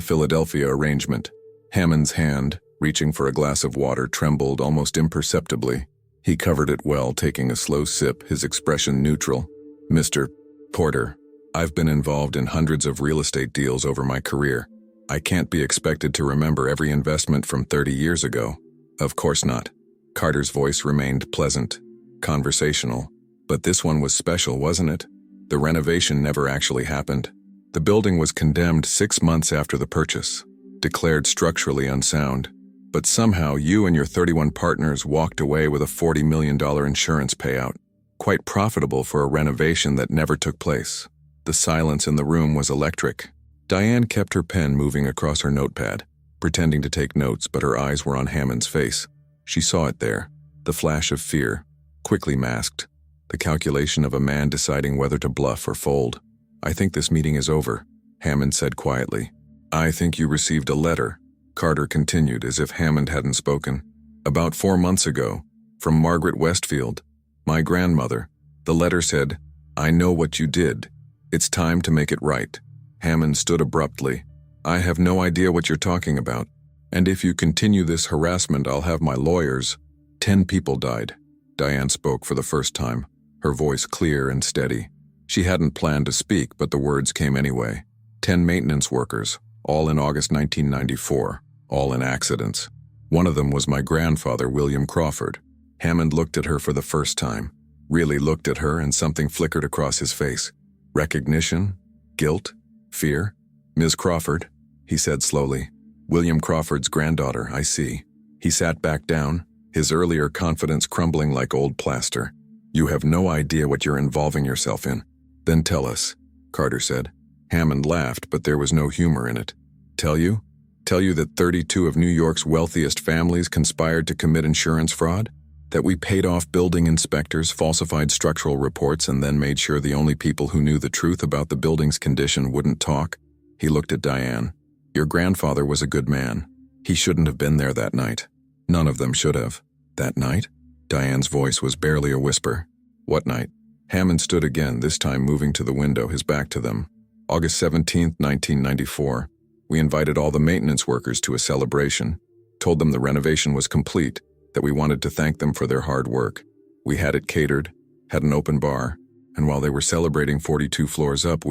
Philadelphia arrangement. Hammond's hand, reaching for a glass of water, trembled almost imperceptibly. He covered it well, taking a slow sip, his expression neutral. Mr. Porter, I've been involved in hundreds of real estate deals over my career. I can't be expected to remember every investment from 30 years ago. Of course not. Carter's voice remained pleasant, conversational. But this one was special, wasn't it? The renovation never actually happened. The building was condemned 6 months after the purchase, declared structurally unsound. But somehow you and your 31 partners walked away with a $40 million insurance payout, quite profitable for a renovation that never took place. The silence in the room was electric. Diane kept her pen moving across her notepad, pretending to take notes, but her eyes were on Hammond's face. She saw it there, the flash of fear, quickly masked, the calculation of a man deciding whether to bluff or fold. I think this meeting is over, Hammond said quietly. I think you received a letter, Carter continued as if Hammond hadn't spoken. About 4 months ago, from Margaret Westfield, my grandmother. The letter said, I know what you did. It's time to make it right. Hammond stood abruptly. I have no idea what you're talking about. And if you continue this harassment, I'll have my lawyers. 10 people died. Diane spoke for the first time, her voice clear and steady. She hadn't planned to speak, but the words came anyway. 10 maintenance workers, all in August 1994, all in accidents. One of them was my grandfather, William Crawford. Hammond looked at her for the first time, really looked at her, and something flickered across his face. Recognition? Guilt? Fear? Ms. Crawford, he said slowly. William Crawford's granddaughter, I see. He sat back down, his earlier confidence crumbling like old plaster. You have no idea what you're involving yourself in. Then tell us, Carter said. Hammond laughed, but there was no humor in it. Tell you? Tell you that 32 of New York's wealthiest families conspired to commit insurance fraud? That we paid off building inspectors, falsified structural reports, and then made sure the only people who knew the truth about the building's condition wouldn't talk? He looked at Diane. Your grandfather was a good man. He shouldn't have been there that night. None of them should have. That night? Diane's voice was barely a whisper. What night? Hammond stood again, this time moving to the window, his back to them. August 17, 1994. We invited all the maintenance workers to a celebration, told them the renovation was complete, that we wanted to thank them for their hard work. We had it catered, had an open bar, and while they were celebrating 42 floors up,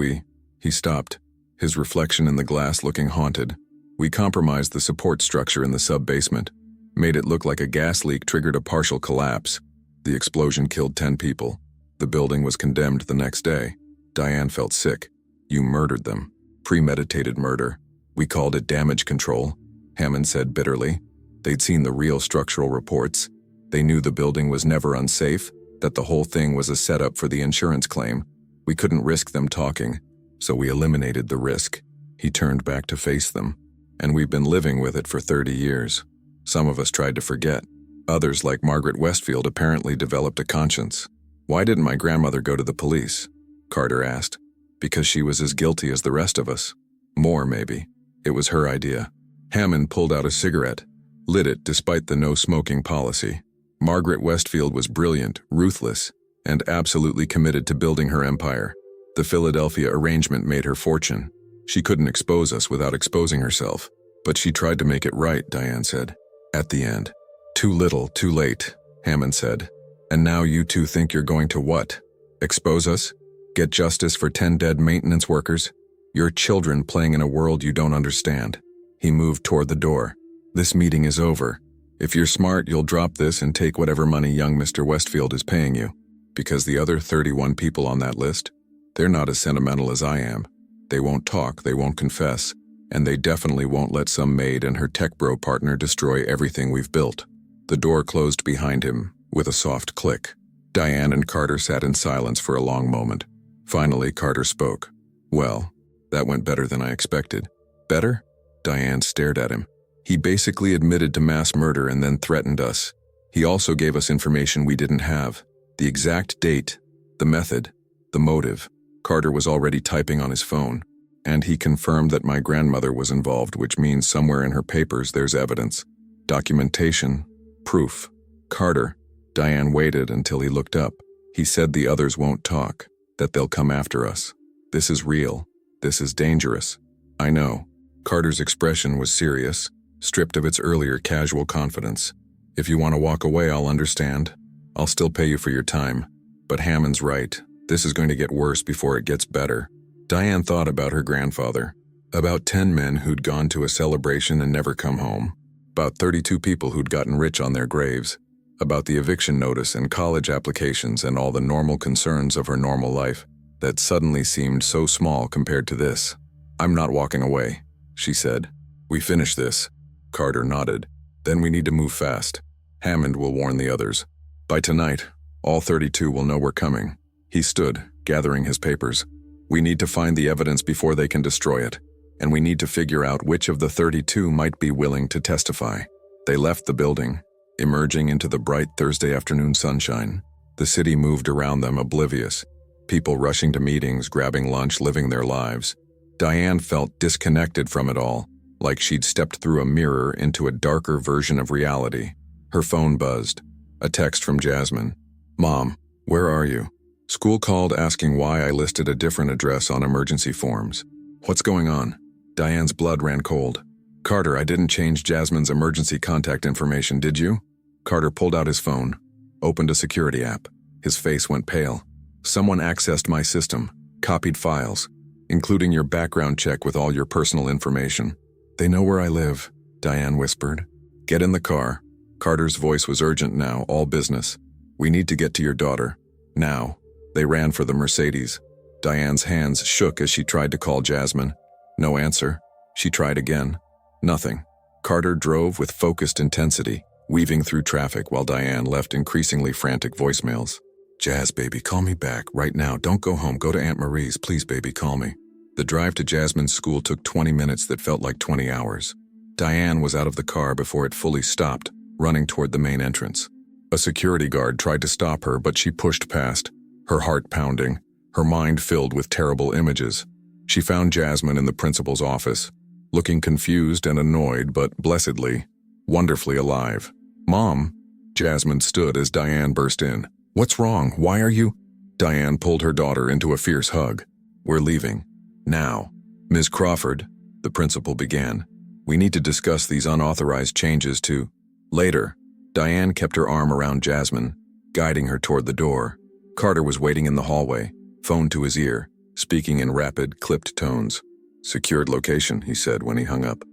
He stopped, his reflection in the glass looking haunted. We compromised the support structure in the sub-basement, made it look like a gas leak triggered a partial collapse. The explosion killed 10 people. The building was condemned the next day. Diane felt sick. You murdered them. Premeditated murder. We called it damage control, Hammond said bitterly. They'd seen the real structural reports. They knew the building was never unsafe, that the whole thing was a setup for the insurance claim. We couldn't risk them talking, so we eliminated the risk. He turned back to face them. And we've been living with it for 30 years. Some of us tried to forget. Others, like Margaret Westfield, apparently developed a conscience. Why didn't my grandmother go to the police? Carter asked. Because she was as guilty as the rest of us. More, maybe. It was her idea. Hammond pulled out a cigarette, lit it despite the no-smoking policy. Margaret Westfield was brilliant, ruthless, and absolutely committed to building her empire. The Philadelphia arrangement made her fortune. She couldn't expose us without exposing herself. But she tried to make it right, Diane said. At the end. Too little, too late, Hammond said. And now you two think you're going to what? Expose us? Get justice for 10 dead maintenance workers? You're children playing in a world you don't understand. He moved toward the door. This meeting is over. If you're smart, you'll drop this and take whatever money young Mr. Westfield is paying you. Because the other 31 people on that list, they're not as sentimental as I am. They won't talk, they won't confess, and they definitely won't let some maid and her tech bro partner destroy everything we've built. The door closed behind him with a soft click. Diane and Carter sat in silence for a long moment. Finally, Carter spoke. Well, that went better than I expected. Better? Diane stared at him. He basically admitted to mass murder and then threatened us. He also gave us information we didn't have. The exact date, the method, the motive. Carter was already typing on his phone. And he confirmed that my grandmother was involved, which means somewhere in her papers there's evidence. Documentation. Proof. Carter. Diane waited until he looked up. He said the others won't talk, that they'll come after us. This is real. This is dangerous. I know. Carter's expression was serious, stripped of its earlier casual confidence. If you want to walk away, I'll understand. I'll still pay you for your time. But Hammond's right. This is going to get worse before it gets better. Diane thought about her grandfather. About 10 men who'd gone to a celebration and never come home. About 32 people who'd gotten rich on their graves. About the eviction notice and college applications and all the normal concerns of her normal life that suddenly seemed so small compared to this. I'm not walking away, she said. We finish this. Carter nodded. Then we need to move fast. Hammond will warn the others. By tonight, all 32 will know we're coming. He stood, gathering his papers. We need to find the evidence before they can destroy it, and we need to figure out which of the 32 might be willing to testify. They left the building, emerging into the bright Thursday afternoon sunshine. The city moved around them, oblivious. People rushing to meetings, grabbing lunch, living their lives. Diane felt disconnected from it all, like she'd stepped through a mirror into a darker version of reality. Her phone buzzed. A text from Jasmine. Mom, where are you? School called asking why I listed a different address on emergency forms. What's going on? Diane's blood ran cold. Carter, I didn't change Jasmine's emergency contact information, did you? Carter pulled out his phone, opened a security app. His face went pale. Someone accessed my system, copied files, including your background check with all your personal information. They know where I live, Diane whispered. Get in the car. Carter's voice was urgent now, all business. We need to get to your daughter. Now. They ran for the Mercedes. Diane's hands shook as she tried to call Jasmine. No answer. She tried again. Nothing. Carter drove with focused intensity, weaving through traffic while Diane left increasingly frantic voicemails. Jazz, baby, call me back, right now. Don't go home. Go to Aunt Marie's. Please, baby, call me. The drive to Jasmine's school took 20 minutes that felt like 20 hours. Diane was out of the car before it fully stopped, running toward the main entrance. A security guard tried to stop her, but she pushed past, her heart pounding, her mind filled with terrible images. She found Jasmine in the principal's office, looking confused and annoyed, but blessedly, wonderfully alive. Mom! Jasmine stood as Diane burst in. What's wrong? Why are you? Diane pulled her daughter into a fierce hug. We're leaving. Now. Ms. Crawford, the principal began. We need to discuss these unauthorized changes to... Later. Diane kept her arm around Jasmine, guiding her toward the door. Carter was waiting in the hallway, phone to his ear, speaking in rapid, clipped tones. Secured location, he said when he hung up.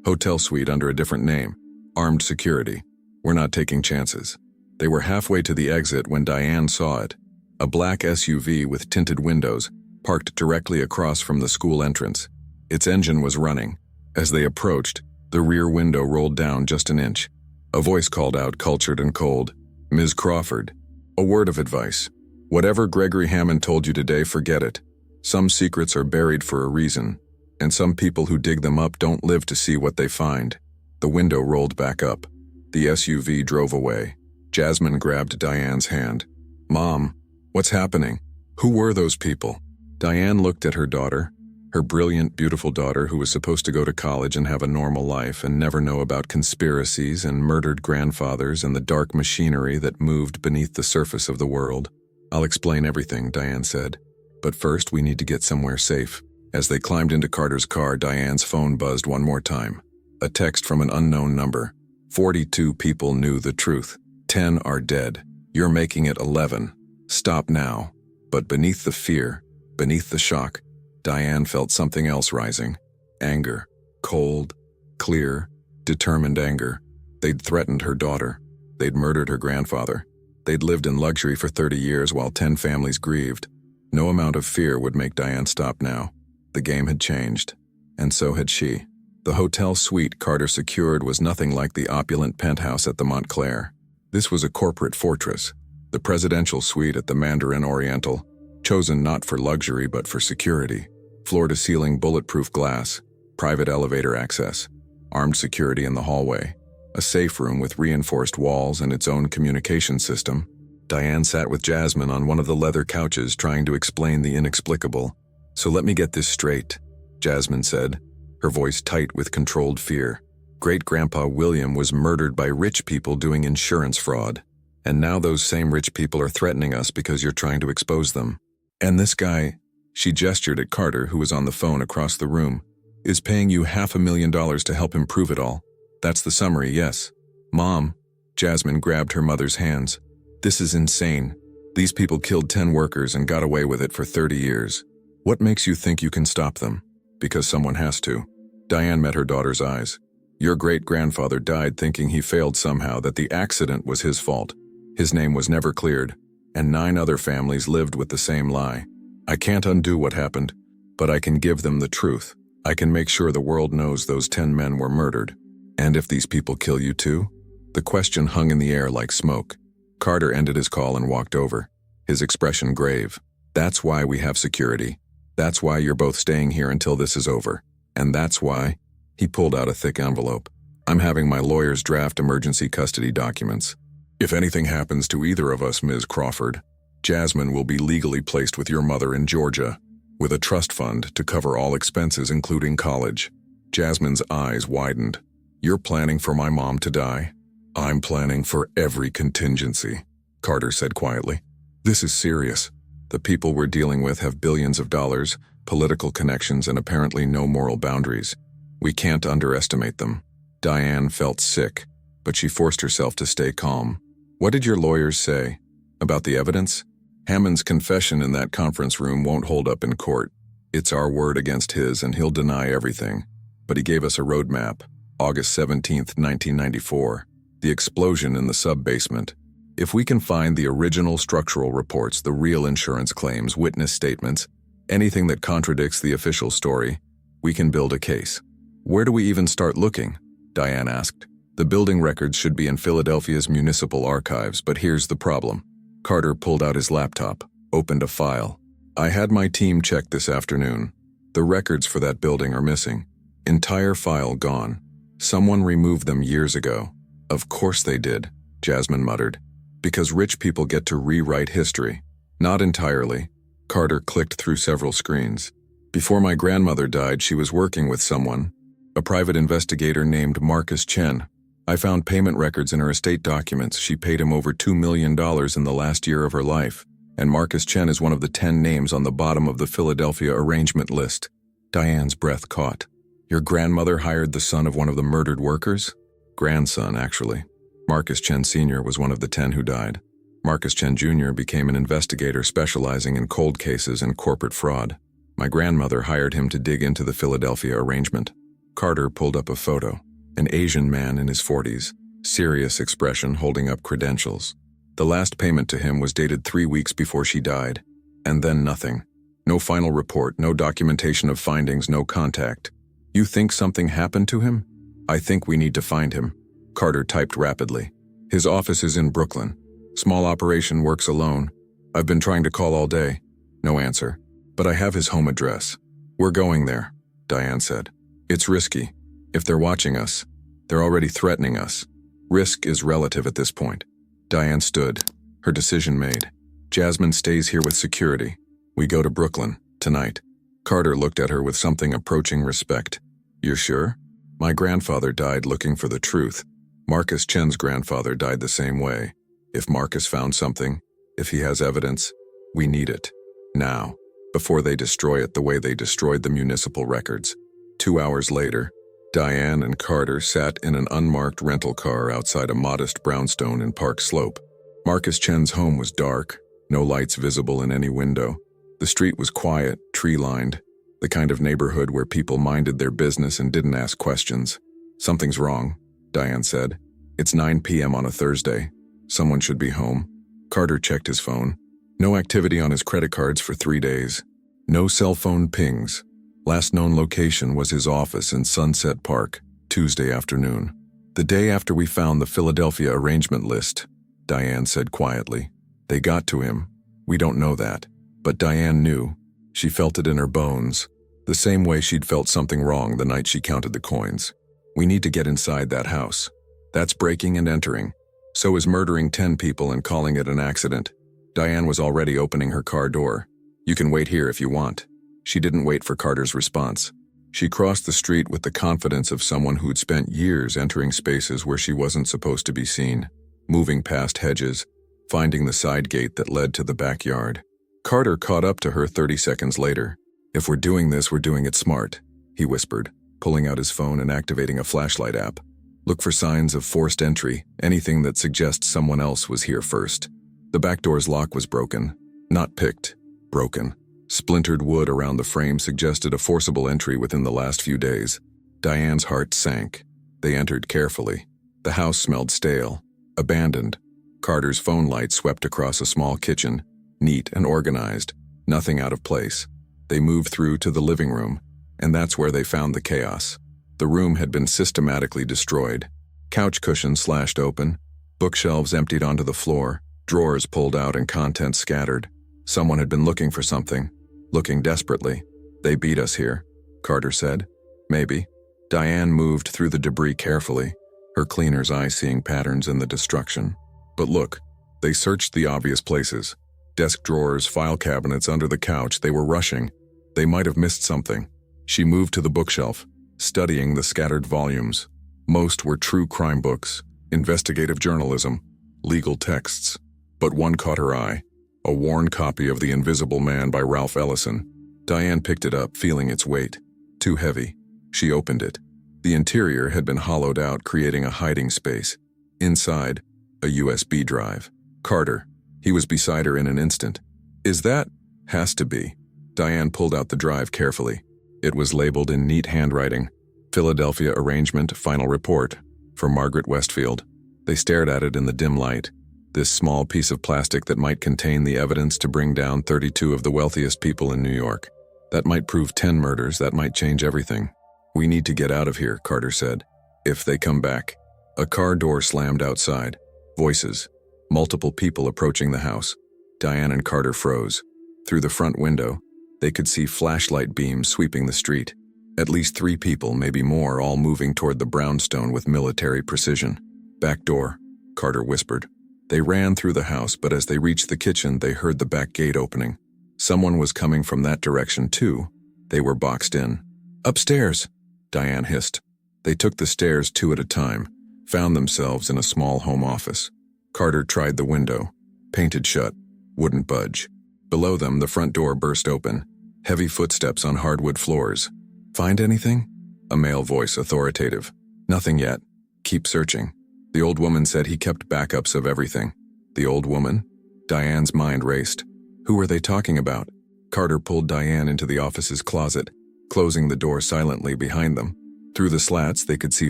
Hotel suite under a different name. Armed security. We're not taking chances. They were halfway to the exit when Diane saw it. A black SUV with tinted windows, parked directly across from the school entrance. Its engine was running. As they approached, the rear window rolled down just an inch. A voice called out, cultured and cold. Ms. Crawford. A word of advice. Whatever Gregory Hammond told you today, forget it. Some secrets are buried for a reason, and some people who dig them up don't live to see what they find. The window rolled back up. The SUV drove away. Jasmine grabbed Diane's hand. Mom, what's happening? Who were those people? Diane looked at her daughter, her brilliant, beautiful daughter who was supposed to go to college and have a normal life and never know about conspiracies and murdered grandfathers and the dark machinery that moved beneath the surface of the world. I'll explain everything, Diane said. But first, we need to get somewhere safe. As they climbed into Carter's car, Diane's phone buzzed one more time. A text from an unknown number. 42 people knew the truth. 10 are dead. You're making it 11. Stop now. But beneath the fear, beneath the shock, Diane felt something else rising. Anger. Cold, clear, determined anger. They'd threatened her daughter. They'd murdered her grandfather. They'd lived in luxury for 30 years while 10 families grieved. No amount of fear would make Diane stop now. The game had changed. And so had she. The hotel suite Carter secured was nothing like the opulent penthouse at the Montclair. This was a corporate fortress, the presidential suite at the Mandarin Oriental, chosen not for luxury but for security. Floor-to-ceiling bulletproof glass, private elevator access, armed security in the hallway, a safe room with reinforced walls and its own communication system. Diane sat with Jasmine on one of the leather couches trying to explain the inexplicable. So let me get this straight, Jasmine said, her voice tight with controlled fear. Great-grandpa William was murdered by rich people doing insurance fraud. And now those same rich people are threatening us because you're trying to expose them. And this guy," she gestured at Carter, who was on the phone across the room, "is paying you $500,000 to help him prove it all. That's the summary, yes." "Mom," Jasmine grabbed her mother's hands. "This is insane. These people killed 10 workers and got away with it for 30 years. What makes you think you can stop them? Because someone has to." Diane met her daughter's eyes. "Your great-grandfather died thinking he failed somehow, that the accident was his fault. His name was never cleared, and 9 other families lived with the same lie. I can't undo what happened, but I can give them the truth. I can make sure the world knows those 10 men were murdered. And if these people kill you too?" The question hung in the air like smoke. Carter ended his call and walked over, his expression grave. "That's why we have security. That's why you're both staying here until this is over. And that's why," he pulled out a thick envelope, "I'm having my lawyers draft emergency custody documents. If anything happens to either of us, Ms. Crawford, Jasmine will be legally placed with your mother in Georgia, with a trust fund to cover all expenses including college." Jasmine's eyes widened. "You're planning for my mom to die?" "I'm planning for every contingency," Carter said quietly. "This is serious. The people we're dealing with have billions of dollars, political connections, and apparently no moral boundaries. We can't underestimate them." Diane felt sick, but she forced herself to stay calm. "What did your lawyers say? About the evidence?" "Hammond's confession in that conference room won't hold up in court. It's our word against his, and he'll deny everything. But he gave us a roadmap. August 17th, 1994. The explosion in the sub-basement. If we can find the original structural reports, the real insurance claims, witness statements, anything that contradicts the official story, we can build a case." "Where do we even start looking?" Diane asked. "The building records should be in Philadelphia's municipal archives, but here's the problem." Carter pulled out his laptop, opened a file. "I had my team check this afternoon. The records for that building are missing. Entire file gone. Someone removed them years ago." "Of course they did," Jasmine muttered. "Because rich people get to rewrite history." "Not entirely." Carter clicked through several screens. "Before my grandmother died, she was working with someone, a private investigator named Marcus Chen. I found payment records in her estate documents. She paid him over $2 million in the last year of her life, and Marcus Chen is one of the 10 names on the bottom of the Philadelphia arrangement list." Diane's breath caught. "Your grandmother hired the son of one of the murdered workers?" "Grandson, actually. Marcus Chen Sr. was one of the 10 who died. Marcus Chen Jr. became an investigator specializing in cold cases and corporate fraud. My grandmother hired him to dig into the Philadelphia arrangement." Carter pulled up a photo. An Asian man in his 40s, serious expression, holding up credentials. The last payment to him was dated 3 weeks before she died. And then nothing. No final report, no documentation of findings, no contact. "You think something happened to him?" "I think we need to find him." Carter typed rapidly. "His office is in Brooklyn. Small operation, works alone. I've been trying to call all day." No answer. "But I have his home address." "We're going there," Diane said. "It's risky. If they're watching us, they're already threatening us. Risk is relative at this point." Diane stood, her decision made. "Jasmine stays here with security. We go to Brooklyn, tonight." Carter looked at her with something approaching respect. "You're sure? My grandfather died looking for the truth. Marcus Chen's grandfather died the same way. If Marcus found something, if he has evidence, we need it. Now, before they destroy it the way they destroyed the municipal records." 2 hours later, Diane and Carter sat in an unmarked rental car outside a modest brownstone in Park Slope. Marcus Chen's home was dark, no lights visible in any window. The street was quiet, tree-lined, the kind of neighborhood where people minded their business and didn't ask questions. "Something's wrong," Diane said. "It's 9 p.m. on a Thursday. Someone should be home." Carter checked his phone. No activity on his credit cards for 3 days. No cell phone pings. Last known location was his office in Sunset Park, Tuesday afternoon. "The day after we found the Philadelphia arrangement list," Diane said quietly. "They got to him. We don't know that. But Diane knew. She felt it in her bones, the same way she'd felt something wrong the night she counted the coins. We need to get inside that house. That's breaking and entering. So is murdering 10 people and calling it an accident." Diane was already opening her car door. "You can wait here if you want." She didn't wait for Carter's response. She crossed the street with the confidence of someone who'd spent years entering spaces where she wasn't supposed to be seen, moving past hedges, finding the side gate that led to the backyard. Carter caught up to her 30 seconds later. "If we're doing this, we're doing it smart," he whispered, pulling out his phone and activating a flashlight app. "Look for signs of forced entry, anything that suggests someone else was here first." The back door's lock was broken. Not picked. Broken. Splintered wood around the frame suggested a forcible entry within the last few days. Diane's heart sank. They entered carefully. The house smelled stale. Abandoned. Carter's phone light swept across a small kitchen, neat and organized, nothing out of place. They moved through to the living room, and that's where they found the chaos. The room had been systematically destroyed. Couch cushions slashed open, bookshelves emptied onto the floor, drawers pulled out and contents scattered. Someone had been looking for something, looking desperately. "They beat us here," Carter said. "Maybe." Diane moved through the debris carefully, her cleaner's eye seeing patterns in the destruction. But look, they searched the obvious places. Desk drawers, file cabinets, under the couch. They were rushing. They might have missed something. She moved to the bookshelf, studying the scattered volumes. Most were true crime books, investigative journalism, legal texts. But one caught her eye, a worn copy of The Invisible Man by Ralph Ellison. Diane picked it up, feeling its weight. Too heavy. She opened it. The interior had been hollowed out, creating a hiding space. Inside, a USB drive. Carter. He was beside her in an instant. "Is that?" "Has to be." Diane pulled out the drive carefully. It was labeled in neat handwriting. "Philadelphia Arrangement Final Report for Margaret Westfield." They stared at it in the dim light. This small piece of plastic that might contain the evidence to bring down 32 of the wealthiest people in New York. That might prove 10 murders, that might change everything. "We need to get out of here," Carter said. "If they come back." A car door slammed outside. Voices. Multiple people approaching the house. Diane and Carter froze. Through the front window, they could see flashlight beams sweeping the street. At least 3 people, maybe more, all moving toward the brownstone with military precision. "Back door," Carter whispered. They ran through the house, but as they reached the kitchen, they heard the back gate opening. Someone was coming from that direction, too. They were boxed in. "Upstairs," Diane hissed. They took the stairs 2 at a time, found themselves in a small home office. Carter tried the window. Painted shut. Wouldn't budge. Below them, the front door burst open. Heavy footsteps on hardwood floors. "Find anything?" A male voice, authoritative. "Nothing yet. Keep searching." The old woman said he kept backups of everything. The old woman? Diane's mind raced. Who were they talking about? Carter pulled Diane into the office's closet, closing the door silently behind them. Through the slats, they could see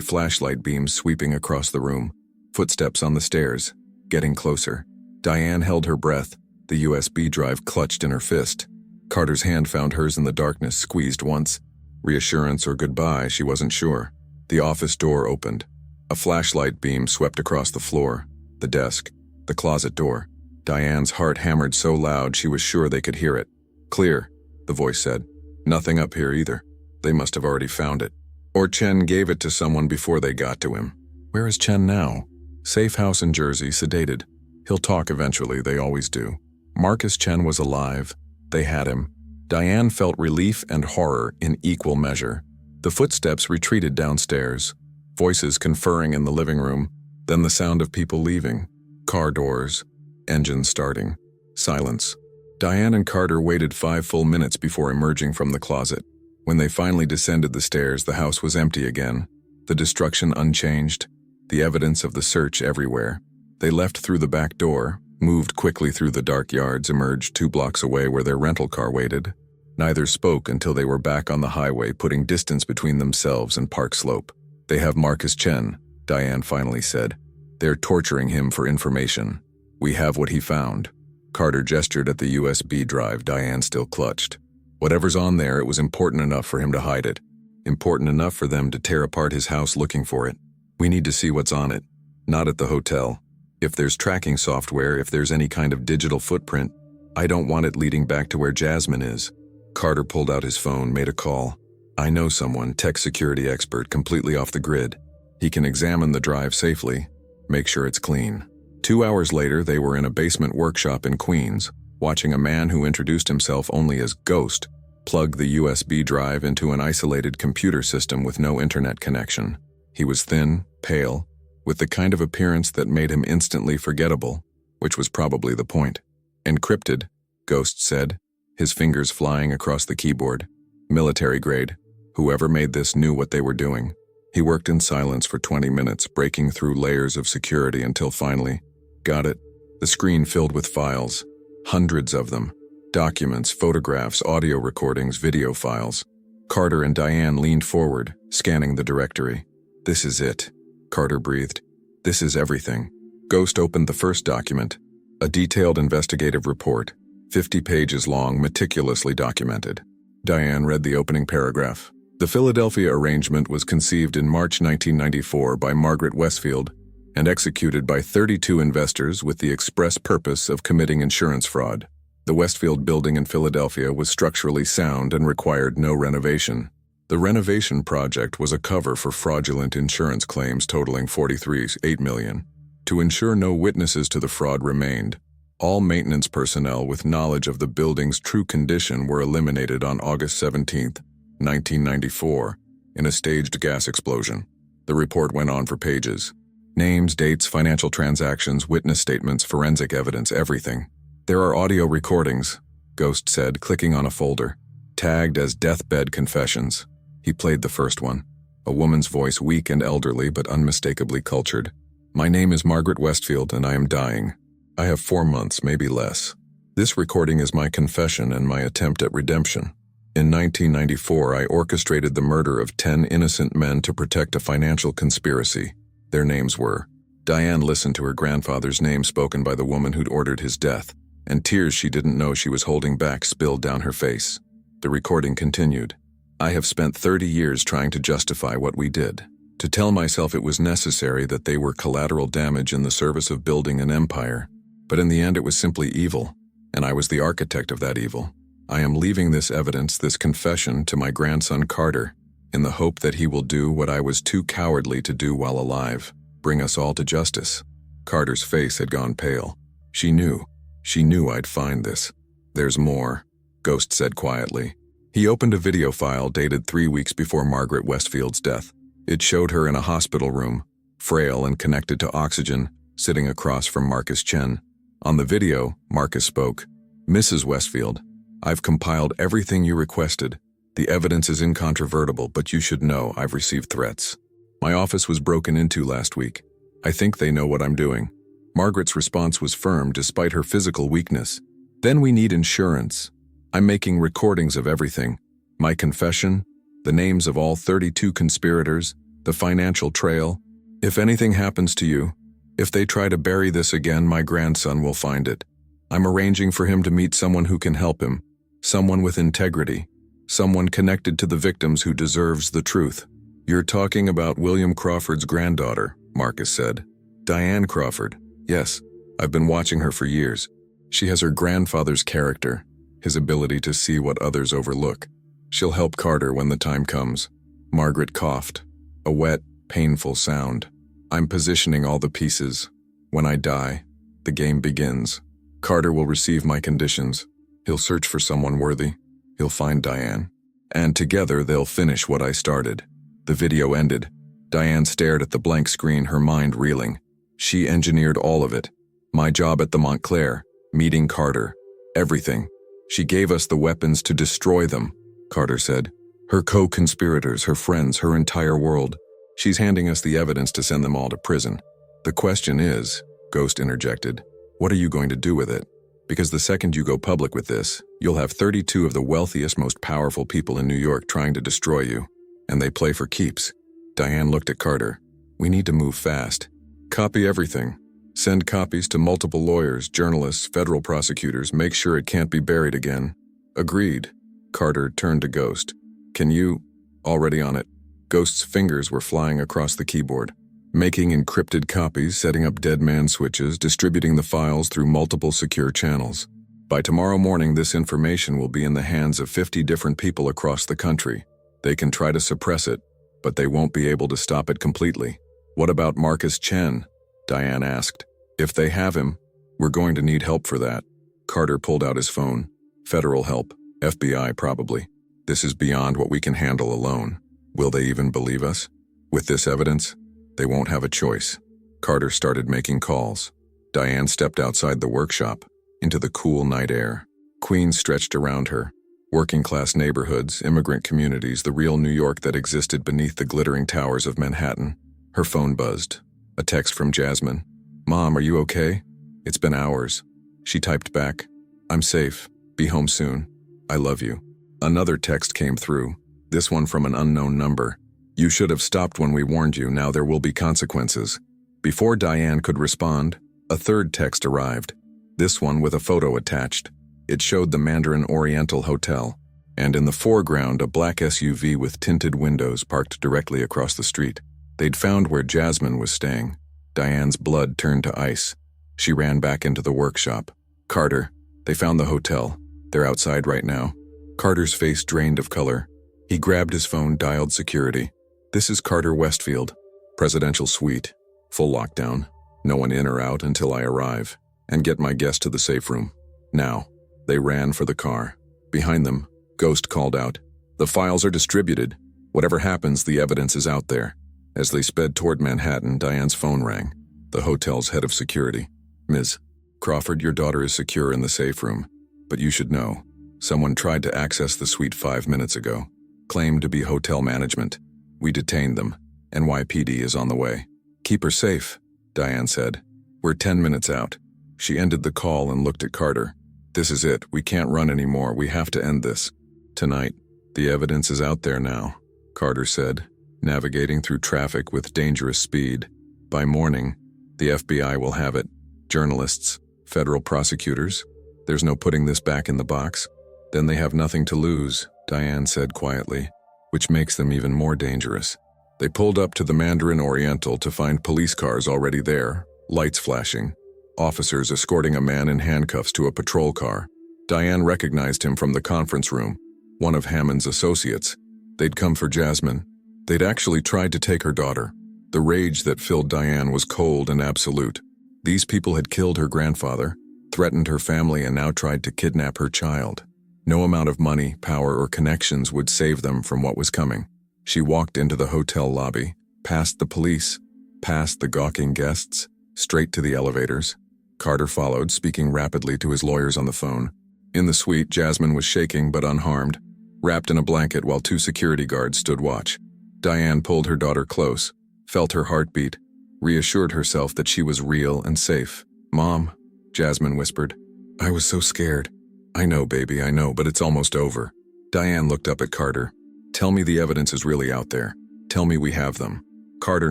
flashlight beams sweeping across the room. Footsteps on the stairs, getting closer. Diane held her breath, the USB drive clutched in her fist. Carter's hand found hers in the darkness, squeezed once. Reassurance or goodbye, she wasn't sure. The office door opened. A flashlight beam swept across the floor, the desk, the closet door. Diane's heart hammered so loud she was sure they could hear it. "Clear," the voice said. "Nothing up here either. They must have already found it. Or Chen gave it to someone before they got to him." "Where is Chen now?" "Safe house in Jersey, sedated. He'll talk eventually, they always do." Marcus Chen was alive. They had him. Diane felt relief and horror in equal measure. The footsteps retreated downstairs. Voices conferring in the living room, then the sound of people leaving. Car doors, engines starting. Silence. Diane and Carter waited 5 full minutes before emerging from the closet. When they finally descended the stairs, the house was empty again. The destruction unchanged. The evidence of the search everywhere. They left through the back door, moved quickly through the dark yards, emerged 2 blocks away where their rental car waited. Neither spoke until they were back on the highway, putting distance between themselves and Park Slope. "They have Marcus Chen," Diane finally said. "They're torturing him for information. We have what he found." Carter gestured at the USB drive Diane still clutched. Whatever's on there, it was important enough for him to hide it. Important enough for them to tear apart his house looking for it. "We need to see what's on it. Not at the hotel. If there's tracking software, if there's any kind of digital footprint, I don't want it leading back to where Jasmine is." Carter pulled out his phone, made a call. "I know someone, tech security expert, completely off the grid. He can examine the drive safely, make sure it's clean." 2 hours later, they were in a basement workshop in Queens, watching a man who introduced himself only as Ghost Plug the USB drive into an isolated computer system with no internet connection. He was thin, pale, with the kind of appearance that made him instantly forgettable, which was probably the point. Encrypted, Ghost said, his fingers flying across the keyboard. Military grade. Whoever made this knew what they were doing. He worked in silence for 20 minutes, breaking through layers of security until finally, got it. The screen filled with files, hundreds of them. Documents, photographs, audio recordings, video files. Carter and Diane leaned forward, scanning the directory. "This is it," Carter breathed. "This is everything." Ghost opened the first document, a detailed investigative report, 50 pages long, meticulously documented. Diane read the opening paragraph. The Philadelphia arrangement was conceived in March 1994 by Margaret Westfield and executed by 32 investors with the express purpose of committing insurance fraud. The Westfield building in Philadelphia was structurally sound and required no renovation. The renovation project was a cover for fraudulent insurance claims totaling $43.8 million. To ensure no witnesses to the fraud remained, all maintenance personnel with knowledge of the building's true condition were eliminated on August 17, 1994, in a staged gas explosion. The report went on for pages. Names, dates, financial transactions, witness statements, forensic evidence, everything. "There are audio recordings," Ghost said, clicking on a folder, tagged as Deathbed Confessions. He played the first one, a woman's voice, weak and elderly but unmistakably cultured. "My name is Margaret Westfield and I am dying. I have 4 months, maybe less. This recording is my confession and my attempt at redemption. In 1994, I orchestrated the murder of 10 innocent men to protect a financial conspiracy. Their names were..." Diane listened to her grandfather's name spoken by the woman who'd ordered his death, and tears she didn't know she was holding back spilled down her face. The recording continued. "I have spent 30 years trying to justify what we did, to tell myself it was necessary, that they were collateral damage in the service of building an empire. But in the end it was simply evil, and I was the architect of that evil. I am leaving this evidence, this confession, to my grandson Carter, in the hope that he will do what I was too cowardly to do while alive, bring us all to justice." Carter's face had gone pale. She knew I'd find this. "There's more," Ghost said quietly. He opened a video file dated 3 weeks before Margaret Westfield's death. It showed her in a hospital room, frail and connected to oxygen, sitting across from Marcus Chen. On the video, Marcus spoke. "Mrs. Westfield, I've compiled everything you requested. The evidence is incontrovertible, but you should know I've received threats. My office was broken into last week. I think they know what I'm doing." Margaret's response was firm despite her physical weakness. "Then we need insurance. I'm making recordings of everything. My confession, the names of all 32 conspirators, the financial trail. If anything happens to you, if they try to bury this again, my grandson will find it. I'm arranging for him to meet someone who can help him, someone with integrity, someone connected to the victims who deserves the truth." "You're talking about William Crawford's granddaughter," Marcus said. "Diane Crawford. Yes, I've been watching her for years. She has her grandfather's character, his ability to see what others overlook. She'll help Carter when the time comes." Margaret coughed, a wet, painful sound. "I'm positioning all the pieces. When I die, the game begins. Carter will receive my conditions. He'll search for someone worthy. He'll find Diane. And together they'll finish what I started." The video ended. Diane stared at the blank screen, her mind reeling. She engineered all of it. My job at the Montclair, meeting Carter, everything. "She gave us the weapons to destroy them," Carter said. "Her co-conspirators, her friends, her entire world. She's handing us the evidence to send them all to prison. The question is," Ghost interjected, "what are you going to do with it? Because the second you go public with this, you'll have 32 of the wealthiest, most powerful people in New York trying to destroy you. And they play for keeps." Diane looked at Carter. "We need to move fast. Copy everything. Send copies to multiple lawyers, journalists, federal prosecutors. Make sure it can't be buried again." "Agreed." Carter turned to Ghost. "Can you..." "Already on it." Ghost's fingers were flying across the keyboard. "Making encrypted copies, setting up dead man switches, distributing the files through multiple secure channels. By tomorrow morning, this information will be in the hands of 50 different people across the country. They can try to suppress it, but they won't be able to stop it completely." "What about Marcus Chen?" Diane asked. "If they have him, we're going to need help for that." Carter pulled out his phone. "Federal help. FBI, probably. This is beyond what we can handle alone. Will they even believe us? With this evidence, they won't have a choice. Carter started making calls. Diane stepped outside the workshop, into the cool night air. Queens stretched around her. Working-class neighborhoods, immigrant communities, the real New York that existed beneath the glittering towers of Manhattan. Her phone buzzed. A text from Jasmine. "Mom, are you okay? It's been hours." She typed back, "I'm safe. Be home soon. I love you." Another text came through, this one from an unknown number. "You should have stopped when we warned you. Now there will be consequences." Before Diane could respond, a third text arrived, this one with a photo attached. It showed the Mandarin Oriental Hotel, and in the foreground a black SUV with tinted windows parked directly across the street. They'd found where Jasmine was staying. Diane's blood turned to ice. She ran back into the workshop. "Carter, they found the hotel. They're outside right now." Carter's face drained of color. He grabbed his phone, dialed security. "This is Carter Westfield. Presidential suite. Full lockdown. No one in or out until I arrive. And get my guest to the safe room. Now." They ran for the car. Behind them, Ghost called out, "The files are distributed. Whatever happens, the evidence is out there." As they sped toward Manhattan, Diane's phone rang. The hotel's head of security. "Ms. Crawford, your daughter is secure in the safe room. But you should know, someone tried to access the suite 5 minutes ago. Claimed to be hotel management. We detained them. NYPD is on the way. Keep her safe," Diane said. "We're 10 minutes out." She ended the call and looked at Carter. "This is it. We can't run anymore. We have to end this. Tonight. The evidence is out there now," Carter said, navigating through traffic with dangerous speed. "By morning, the FBI will have it. Journalists, federal prosecutors. There's no putting this back in the box. Then they have nothing to lose," Diane said quietly, "which makes them even more dangerous." They pulled up to the Mandarin Oriental to find police cars already there, lights flashing. Officers escorting a man in handcuffs to a patrol car. Diane recognized him from the conference room, one of Hammond's associates. They'd come for Jasmine. They'd actually tried to take her daughter. The rage that filled Diane was cold and absolute. These people had killed her grandfather, threatened her family, and now tried to kidnap her child. No amount of money, power, or connections would save them from what was coming. She walked into the hotel lobby, past the police, past the gawking guests, straight to the elevators. Carter followed, speaking rapidly to his lawyers on the phone. In the suite, Jasmine was shaking but unharmed, wrapped in a blanket while 2 security guards stood watch. Diane pulled her daughter close, felt her heartbeat, reassured herself that she was real and safe. "Mom," Jasmine whispered. "I was so scared." "I know, baby, I know, but it's almost over." Diane looked up at Carter. "Tell me the evidence is really out there. Tell me we have them." Carter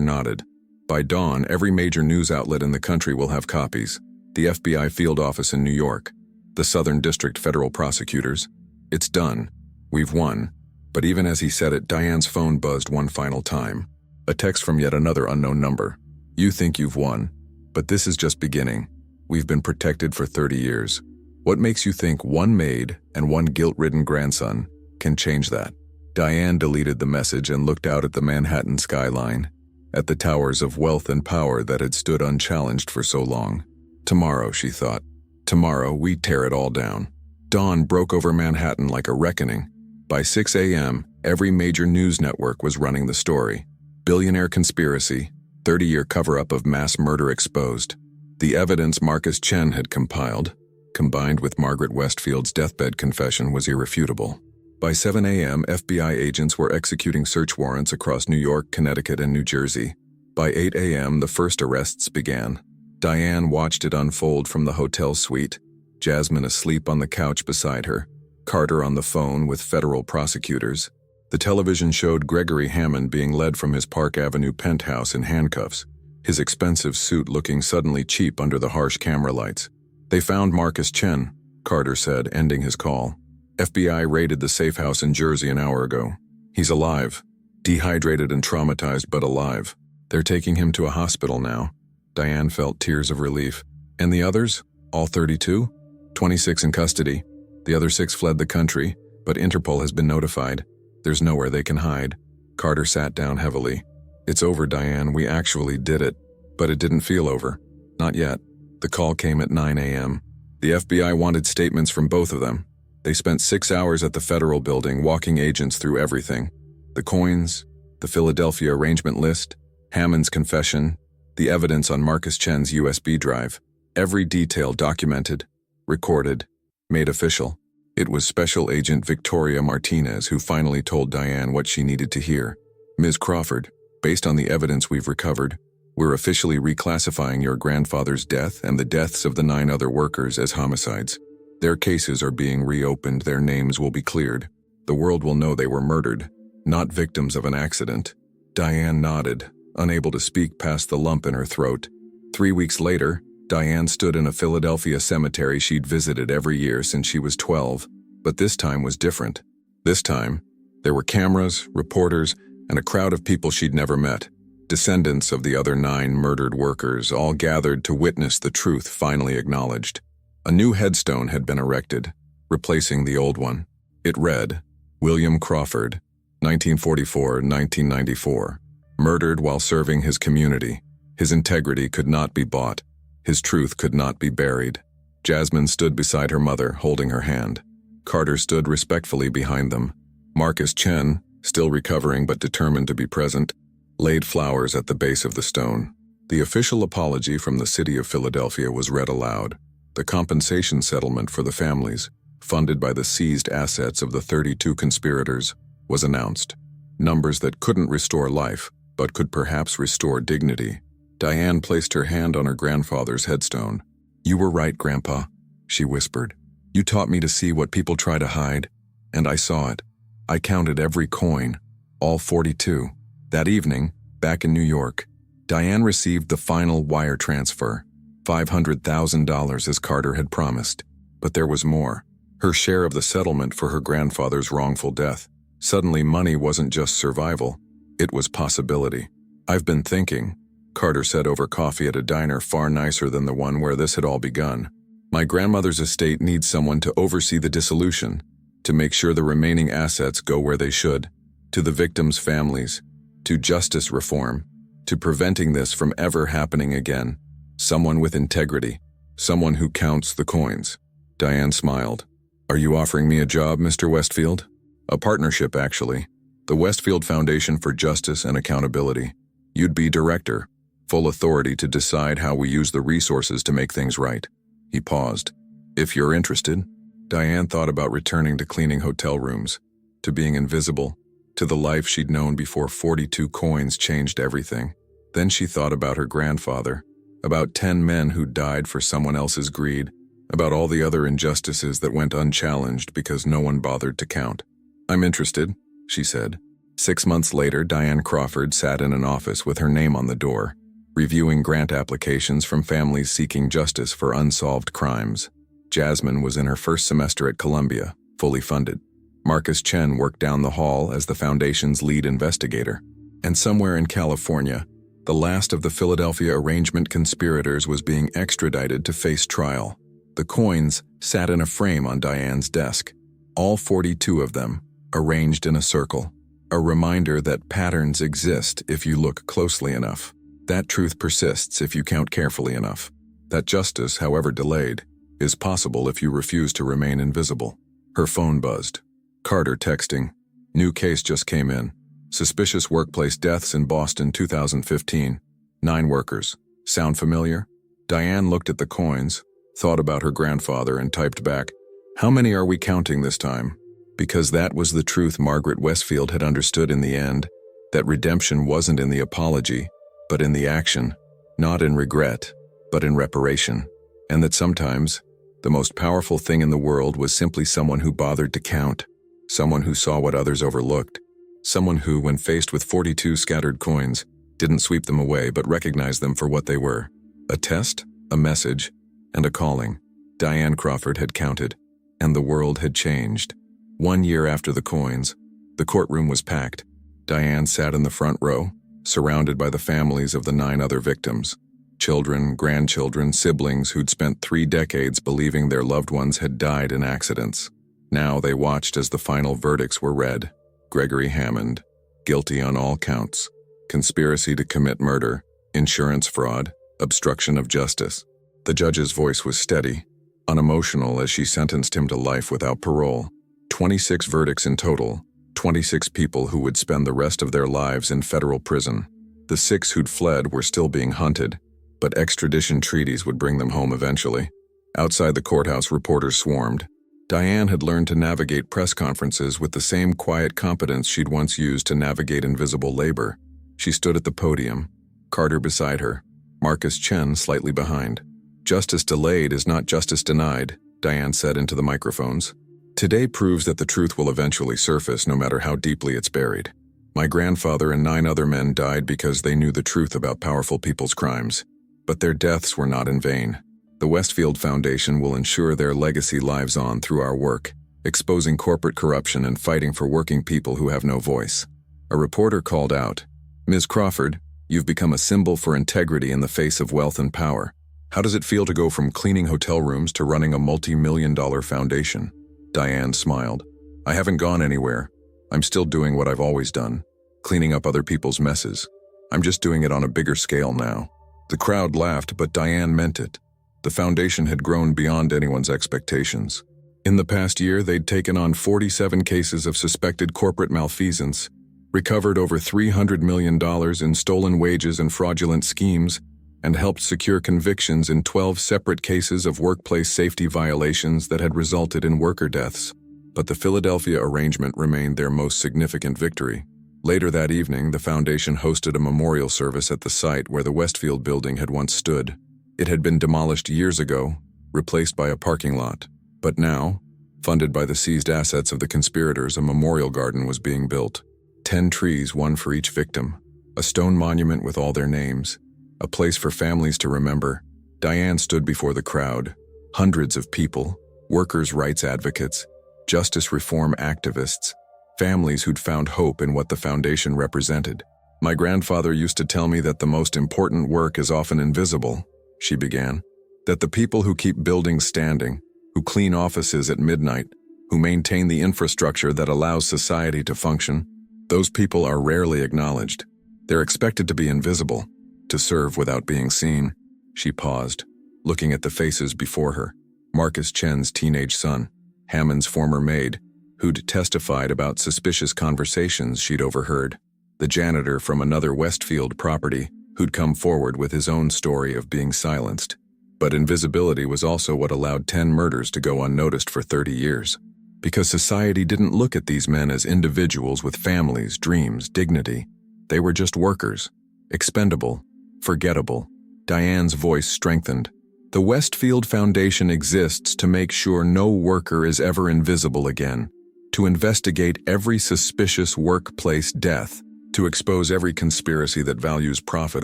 nodded. "By dawn, every major news outlet in the country will have copies. The FBI field office in New York, the Southern District federal prosecutors. It's done. We've won." But even as he said it, Diane's phone buzzed one final time. A text from yet another unknown number. "You think you've won, but this is just beginning. We've been protected for 30 years. What makes you think one maid and one guilt-ridden grandson can change that?" Diane deleted the message and looked out at the Manhattan skyline, at the towers of wealth and power that had stood unchallenged for so long. Tomorrow, she thought. Tomorrow, we tear it all down. Dawn broke over Manhattan like a reckoning. By 6 a.m., every major news network was running the story. Billionaire conspiracy, 30-year cover-up of mass murder exposed. The evidence Marcus Chen had compiled, combined with Margaret Westfield's deathbed confession, was irrefutable. By 7 a.m., FBI agents were executing search warrants across New York, Connecticut, and New Jersey. By 8 a.m., the first arrests began. Diane watched it unfold from the hotel suite, Jasmine asleep on the couch beside her, Carter on the phone with federal prosecutors. The television showed Gregory Hammond being led from his Park Avenue penthouse in handcuffs, his expensive suit looking suddenly cheap under the harsh camera lights. "They found Marcus Chen," Carter said, ending his call. "FBI raided the safe house in Jersey an hour ago. He's alive. Dehydrated and traumatized, but alive. They're taking him to a hospital now." Diane felt tears of relief. "And the others? All 32? 26 in custody. The other 6 fled the country, but Interpol has been notified. There's nowhere they can hide." Carter sat down heavily. "It's over, Diane. We actually did it. But it didn't feel over. Not yet." The call came at 9 a.m. The FBI wanted statements from both of them. They spent 6 hours at the federal building walking agents through everything. The coins, the Philadelphia arrangement list, Hammond's confession, the evidence on Marcus Chen's USB drive. Every detail documented, recorded, made official. It was Special Agent Victoria Martinez who finally told Diane what she needed to hear. Ms. Crawford, based on the evidence we've recovered, we're officially reclassifying your grandfather's death and the deaths of the 9 other workers as homicides. Their cases are being reopened, their names will be cleared. The world will know they were murdered, not victims of an accident. Diane nodded, unable to speak past the lump in her throat. 3 weeks later, Diane stood in a Philadelphia cemetery she'd visited every year since she was 12, but this time was different. This time, there were cameras, reporters, and a crowd of people she'd never met. Descendants of the other 9 murdered workers, all gathered to witness the truth finally acknowledged. A new headstone had been erected, replacing the old one. It read, William Crawford, 1944-1994, murdered while serving his community. His integrity could not be bought. His truth could not be buried. Jasmine stood beside her mother, holding her hand. Carter stood respectfully behind them. Marcus Chen, still recovering but determined to be present, laid flowers at the base of the stone. The official apology from the city of Philadelphia was read aloud. The compensation settlement for the families, funded by the seized assets of the 32 conspirators, was announced. Numbers that couldn't restore life, but could perhaps restore dignity. Diane placed her hand on her grandfather's headstone. "You were right, Grandpa," she whispered. "You taught me to see what people try to hide, and I saw it. I counted every coin, all 42. That evening, back in New York, Diane received the final wire transfer, $500,000 as Carter had promised. But there was more. Her share of the settlement for her grandfather's wrongful death. Suddenly, money wasn't just survival, it was possibility. "I've been thinking," Carter said over coffee at a diner far nicer than the one where this had all begun. "My grandmother's estate needs someone to oversee the dissolution, to make sure the remaining assets go where they should, to the victims' families, to justice reform, to preventing this from ever happening again. Someone with integrity, someone who counts the coins." Diane smiled. "Are you offering me a job, Mr. Westfield?" "A partnership, actually. The Westfield Foundation for Justice and Accountability. You'd be director, full authority to decide how we use the resources to make things right." He paused. "If you're interested." Diane thought about returning to cleaning hotel rooms, to being invisible, to the life she'd known before 42 coins changed everything. Then she thought about her grandfather, about 10 men who died for someone else's greed, about all the other injustices that went unchallenged because no one bothered to count. "I'm interested," she said. 6 months later, Diane Crawford sat in an office with her name on the door, reviewing grant applications from families seeking justice for unsolved crimes. Jasmine was in her first semester at Columbia, fully funded. Marcus Chen worked down the hall as the foundation's lead investigator. And somewhere in California, the last of the Philadelphia arrangement conspirators was being extradited to face trial. The coins sat in a frame on Diane's desk, all 42 of them, arranged in a circle. A reminder that patterns exist if you look closely enough. That truth persists if you count carefully enough. That justice, however delayed, is possible if you refuse to remain invisible. Her phone buzzed. Carter texting. "New case just came in. Suspicious workplace deaths in Boston 2015. 9 workers. Sound familiar?" Diane looked at the coins, thought about her grandfather, and typed back, "How many are we counting this time?" Because that was the truth Margaret Westfield had understood in the end, that redemption wasn't in the apology, but in the action, not in regret, but in reparation, and that sometimes, the most powerful thing in the world was simply someone who bothered to count, someone who saw what others overlooked, someone who, when faced with 42 scattered coins, didn't sweep them away but recognized them for what they were. A test, a message, and a calling. Diane Crawford had counted, and the world had changed. 1 year after the coins, the courtroom was packed. Diane sat in the front row, surrounded by the families of the 9 other victims. Children, grandchildren, siblings who'd spent 3 decades believing their loved ones had died in accidents. Now they watched as the final verdicts were read. Gregory Hammond, guilty on all counts. Conspiracy to commit murder, insurance fraud, obstruction of justice. The judge's voice was steady. unemotional as she sentenced him to life without parole. 26 verdicts in total, 26 people who would spend the rest of their lives in federal prison. The 6 who'd fled were still being hunted, but extradition treaties would bring them home eventually. Outside the courthouse, reporters swarmed. Diane had learned to navigate press conferences with the same quiet competence she'd once used to navigate invisible labor. She stood at the podium, Carter beside her, Marcus Chen slightly behind. "Justice delayed is not justice denied," Diane said into the microphones. "Today proves that the truth will eventually surface no matter how deeply it's buried. My grandfather and 9 other men died because they knew the truth about powerful people's crimes. But their deaths were not in vain. The Westfield Foundation will ensure their legacy lives on through our work, exposing corporate corruption and fighting for working people who have no voice." A reporter called out, "Ms. Crawford, you've become a symbol for integrity in the face of wealth and power. How does it feel to go from cleaning hotel rooms to running a multi-million-dollar foundation?" Diane smiled. "I haven't gone anywhere. I'm still doing what I've always done, cleaning up other people's messes. I'm just doing it on a bigger scale now." The crowd laughed, but Diane meant it. The foundation had grown beyond anyone's expectations. In the past year, they'd taken on 47 cases of suspected corporate malfeasance, recovered over $300 million in stolen wages and fraudulent schemes, and helped secure convictions in 12 separate cases of workplace safety violations that had resulted in worker deaths. But the Philadelphia arrangement remained their most significant victory. Later that evening, the foundation hosted a memorial service at the site where the Westfield building had once stood. It had been demolished years ago, replaced by a parking lot. But now, funded by the seized assets of the conspirators, a memorial garden was being built. 10 trees, one for each victim. A stone monument with all their names. A place for families to remember. Diane stood before the crowd. Hundreds of people, workers' rights advocates, justice reform activists, families who'd found hope in what the foundation represented. "My grandfather used to tell me that the most important work is often invisible," she began. "That the people who keep buildings standing, who clean offices at midnight, who maintain the infrastructure that allows society to function, those people are rarely acknowledged. They're expected to be invisible, to serve without being seen." She paused, looking at the faces before her. Marcus Chen's teenage son, Hammond's former maid, who'd testified about suspicious conversations she'd overheard. The janitor from another Westfield property, who'd come forward with his own story of being silenced. But invisibility was also what allowed 10 murders to go unnoticed for 30 years. Because society didn't look at these men as individuals with families, dreams, dignity. They were just workers, expendable, forgettable. Diane's voice strengthened. "The Westfield Foundation exists to make sure no worker is ever invisible again, to investigate every suspicious workplace death, to expose every conspiracy that values profit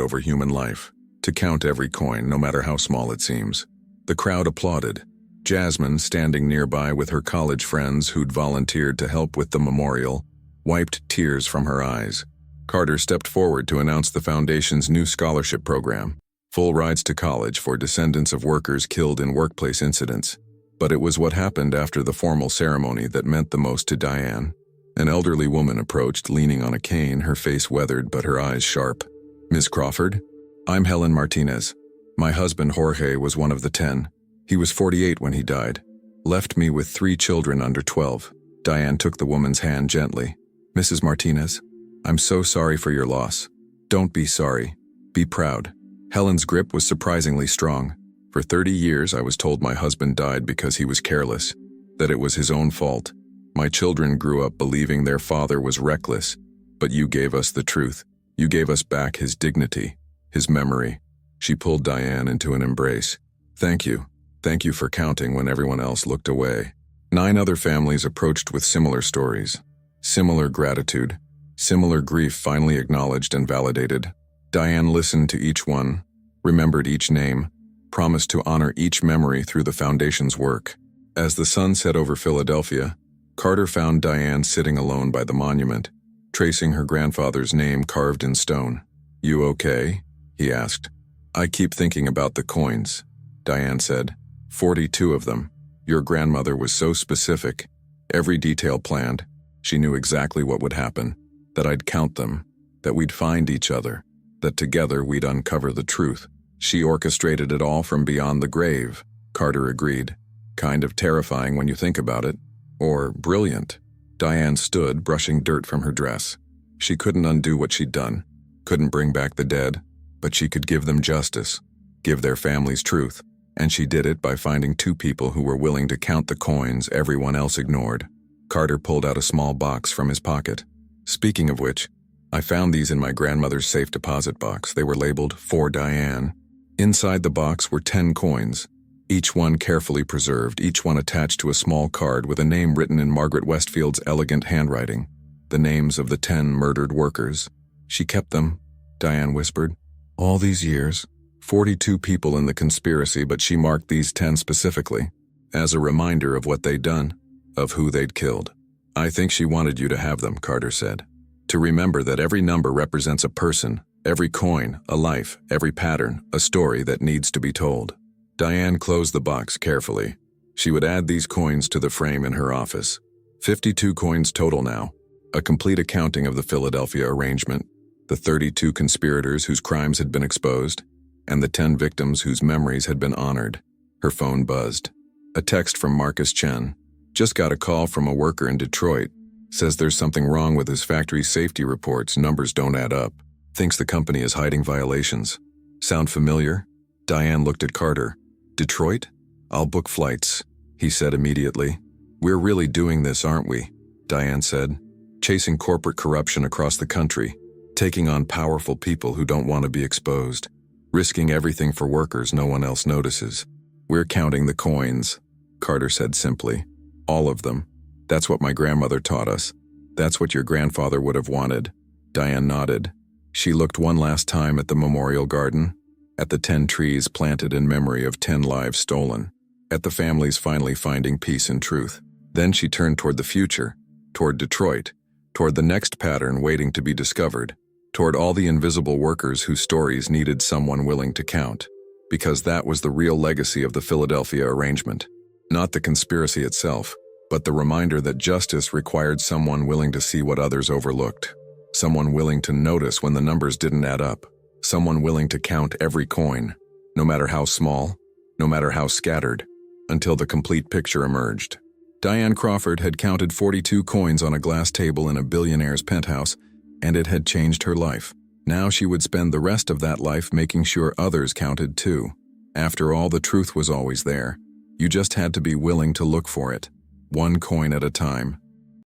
over human life, to count every coin, no matter how small it seems." The crowd applauded. Jasmine, standing nearby with her college friends who'd volunteered to help with the memorial, wiped tears from her eyes. Carter stepped forward to announce the foundation's new scholarship program, full rides to college for descendants of workers killed in workplace incidents. But it was what happened after the formal ceremony that meant the most to Diane. An elderly woman approached, leaning on a cane, her face weathered but her eyes sharp. "Ms. Crawford, I'm Helen Martinez. My husband Jorge was one of the 10. He was 48 when he died. Left me with 3 children under 12. Diane took the woman's hand gently. "Mrs. Martinez, I'm so sorry for your loss. Don't be sorry. Be proud." Helen's grip was surprisingly strong. "For 30 years I was told my husband died because he was careless, that it was his own fault. My children grew up believing their father was reckless, but you gave us the truth. You gave us back his dignity, his memory." She pulled Diane into an embrace. "Thank you. Thank you for counting when everyone else looked away." 9 other families approached with similar stories. Similar gratitude. Similar grief finally acknowledged and validated. Diane listened to each one, remembered each name, promised to honor each memory through the foundation's work. As the sun set over Philadelphia, Carter found Diane sitting alone by the monument, tracing her grandfather's name carved in stone. "You okay?" he asked. "I keep thinking about the coins," Diane said. 42 of them. Your grandmother was so specific. Every detail planned. She knew exactly what would happen, that I'd count them, that we'd find each other, that together we'd uncover the truth. She orchestrated it all from beyond the grave, Carter agreed. Kind of terrifying when you think about it. Or brilliant. Diane stood, brushing dirt from her dress. She couldn't undo what she'd done, couldn't bring back the dead, but she could give them justice, give their families truth, and she did it by finding two people who were willing to count the coins everyone else ignored. Carter pulled out a small box from his pocket. Speaking of which, I found these in my grandmother's safe deposit box. They were labeled, "For Diane." Inside the box were 10 coins, each one carefully preserved, each one attached to a small card with a name written in Margaret Westfield's elegant handwriting. The names of the 10 murdered workers. She kept them, Diane whispered. All these years, 42 people in the conspiracy, but she marked these 10 specifically, as a reminder of what they'd done, of who they'd killed. I think she wanted you to have them, Carter said. To remember that every number represents a person, every coin, a life, every pattern, a story that needs to be told. Diane closed the box carefully. She would add these coins to the frame in her office. 52 coins total now, a complete accounting of the Philadelphia arrangement, the 32 conspirators whose crimes had been exposed, and the 10 victims whose memories had been honored. Her phone buzzed. A text from Marcus Chen. Just got a call from a worker in Detroit. Says there's something wrong with his factory safety reports. Numbers don't add up. Thinks the company is hiding violations. Sound familiar? Diane looked at Carter. Detroit? I'll book flights, he said immediately. We're really doing this, aren't we? Diane said. Chasing corporate corruption across the country, taking on powerful people who don't want to be exposed, risking everything for workers no one else notices. We're counting the coins, Carter said simply. All of them. That's what my grandmother taught us. That's what your grandfather would have wanted. Diane nodded. She looked one last time at the memorial garden, at the 10 trees planted in memory of 10 lives stolen, at the families finally finding peace and truth. Then she turned toward the future, toward Detroit, toward the next pattern waiting to be discovered, toward all the invisible workers whose stories needed someone willing to count. Because that was the real legacy of the Philadelphia arrangement. Not the conspiracy itself, but the reminder that justice required someone willing to see what others overlooked. Someone willing to notice when the numbers didn't add up. Someone willing to count every coin, no matter how small, no matter how scattered, until the complete picture emerged. Diane Crawford had counted 42 coins on a glass table in a billionaire's penthouse, and it had changed her life. Now she would spend the rest of that life making sure others counted too. After all, the truth was always there. You just had to be willing to look for it, one coin at a time.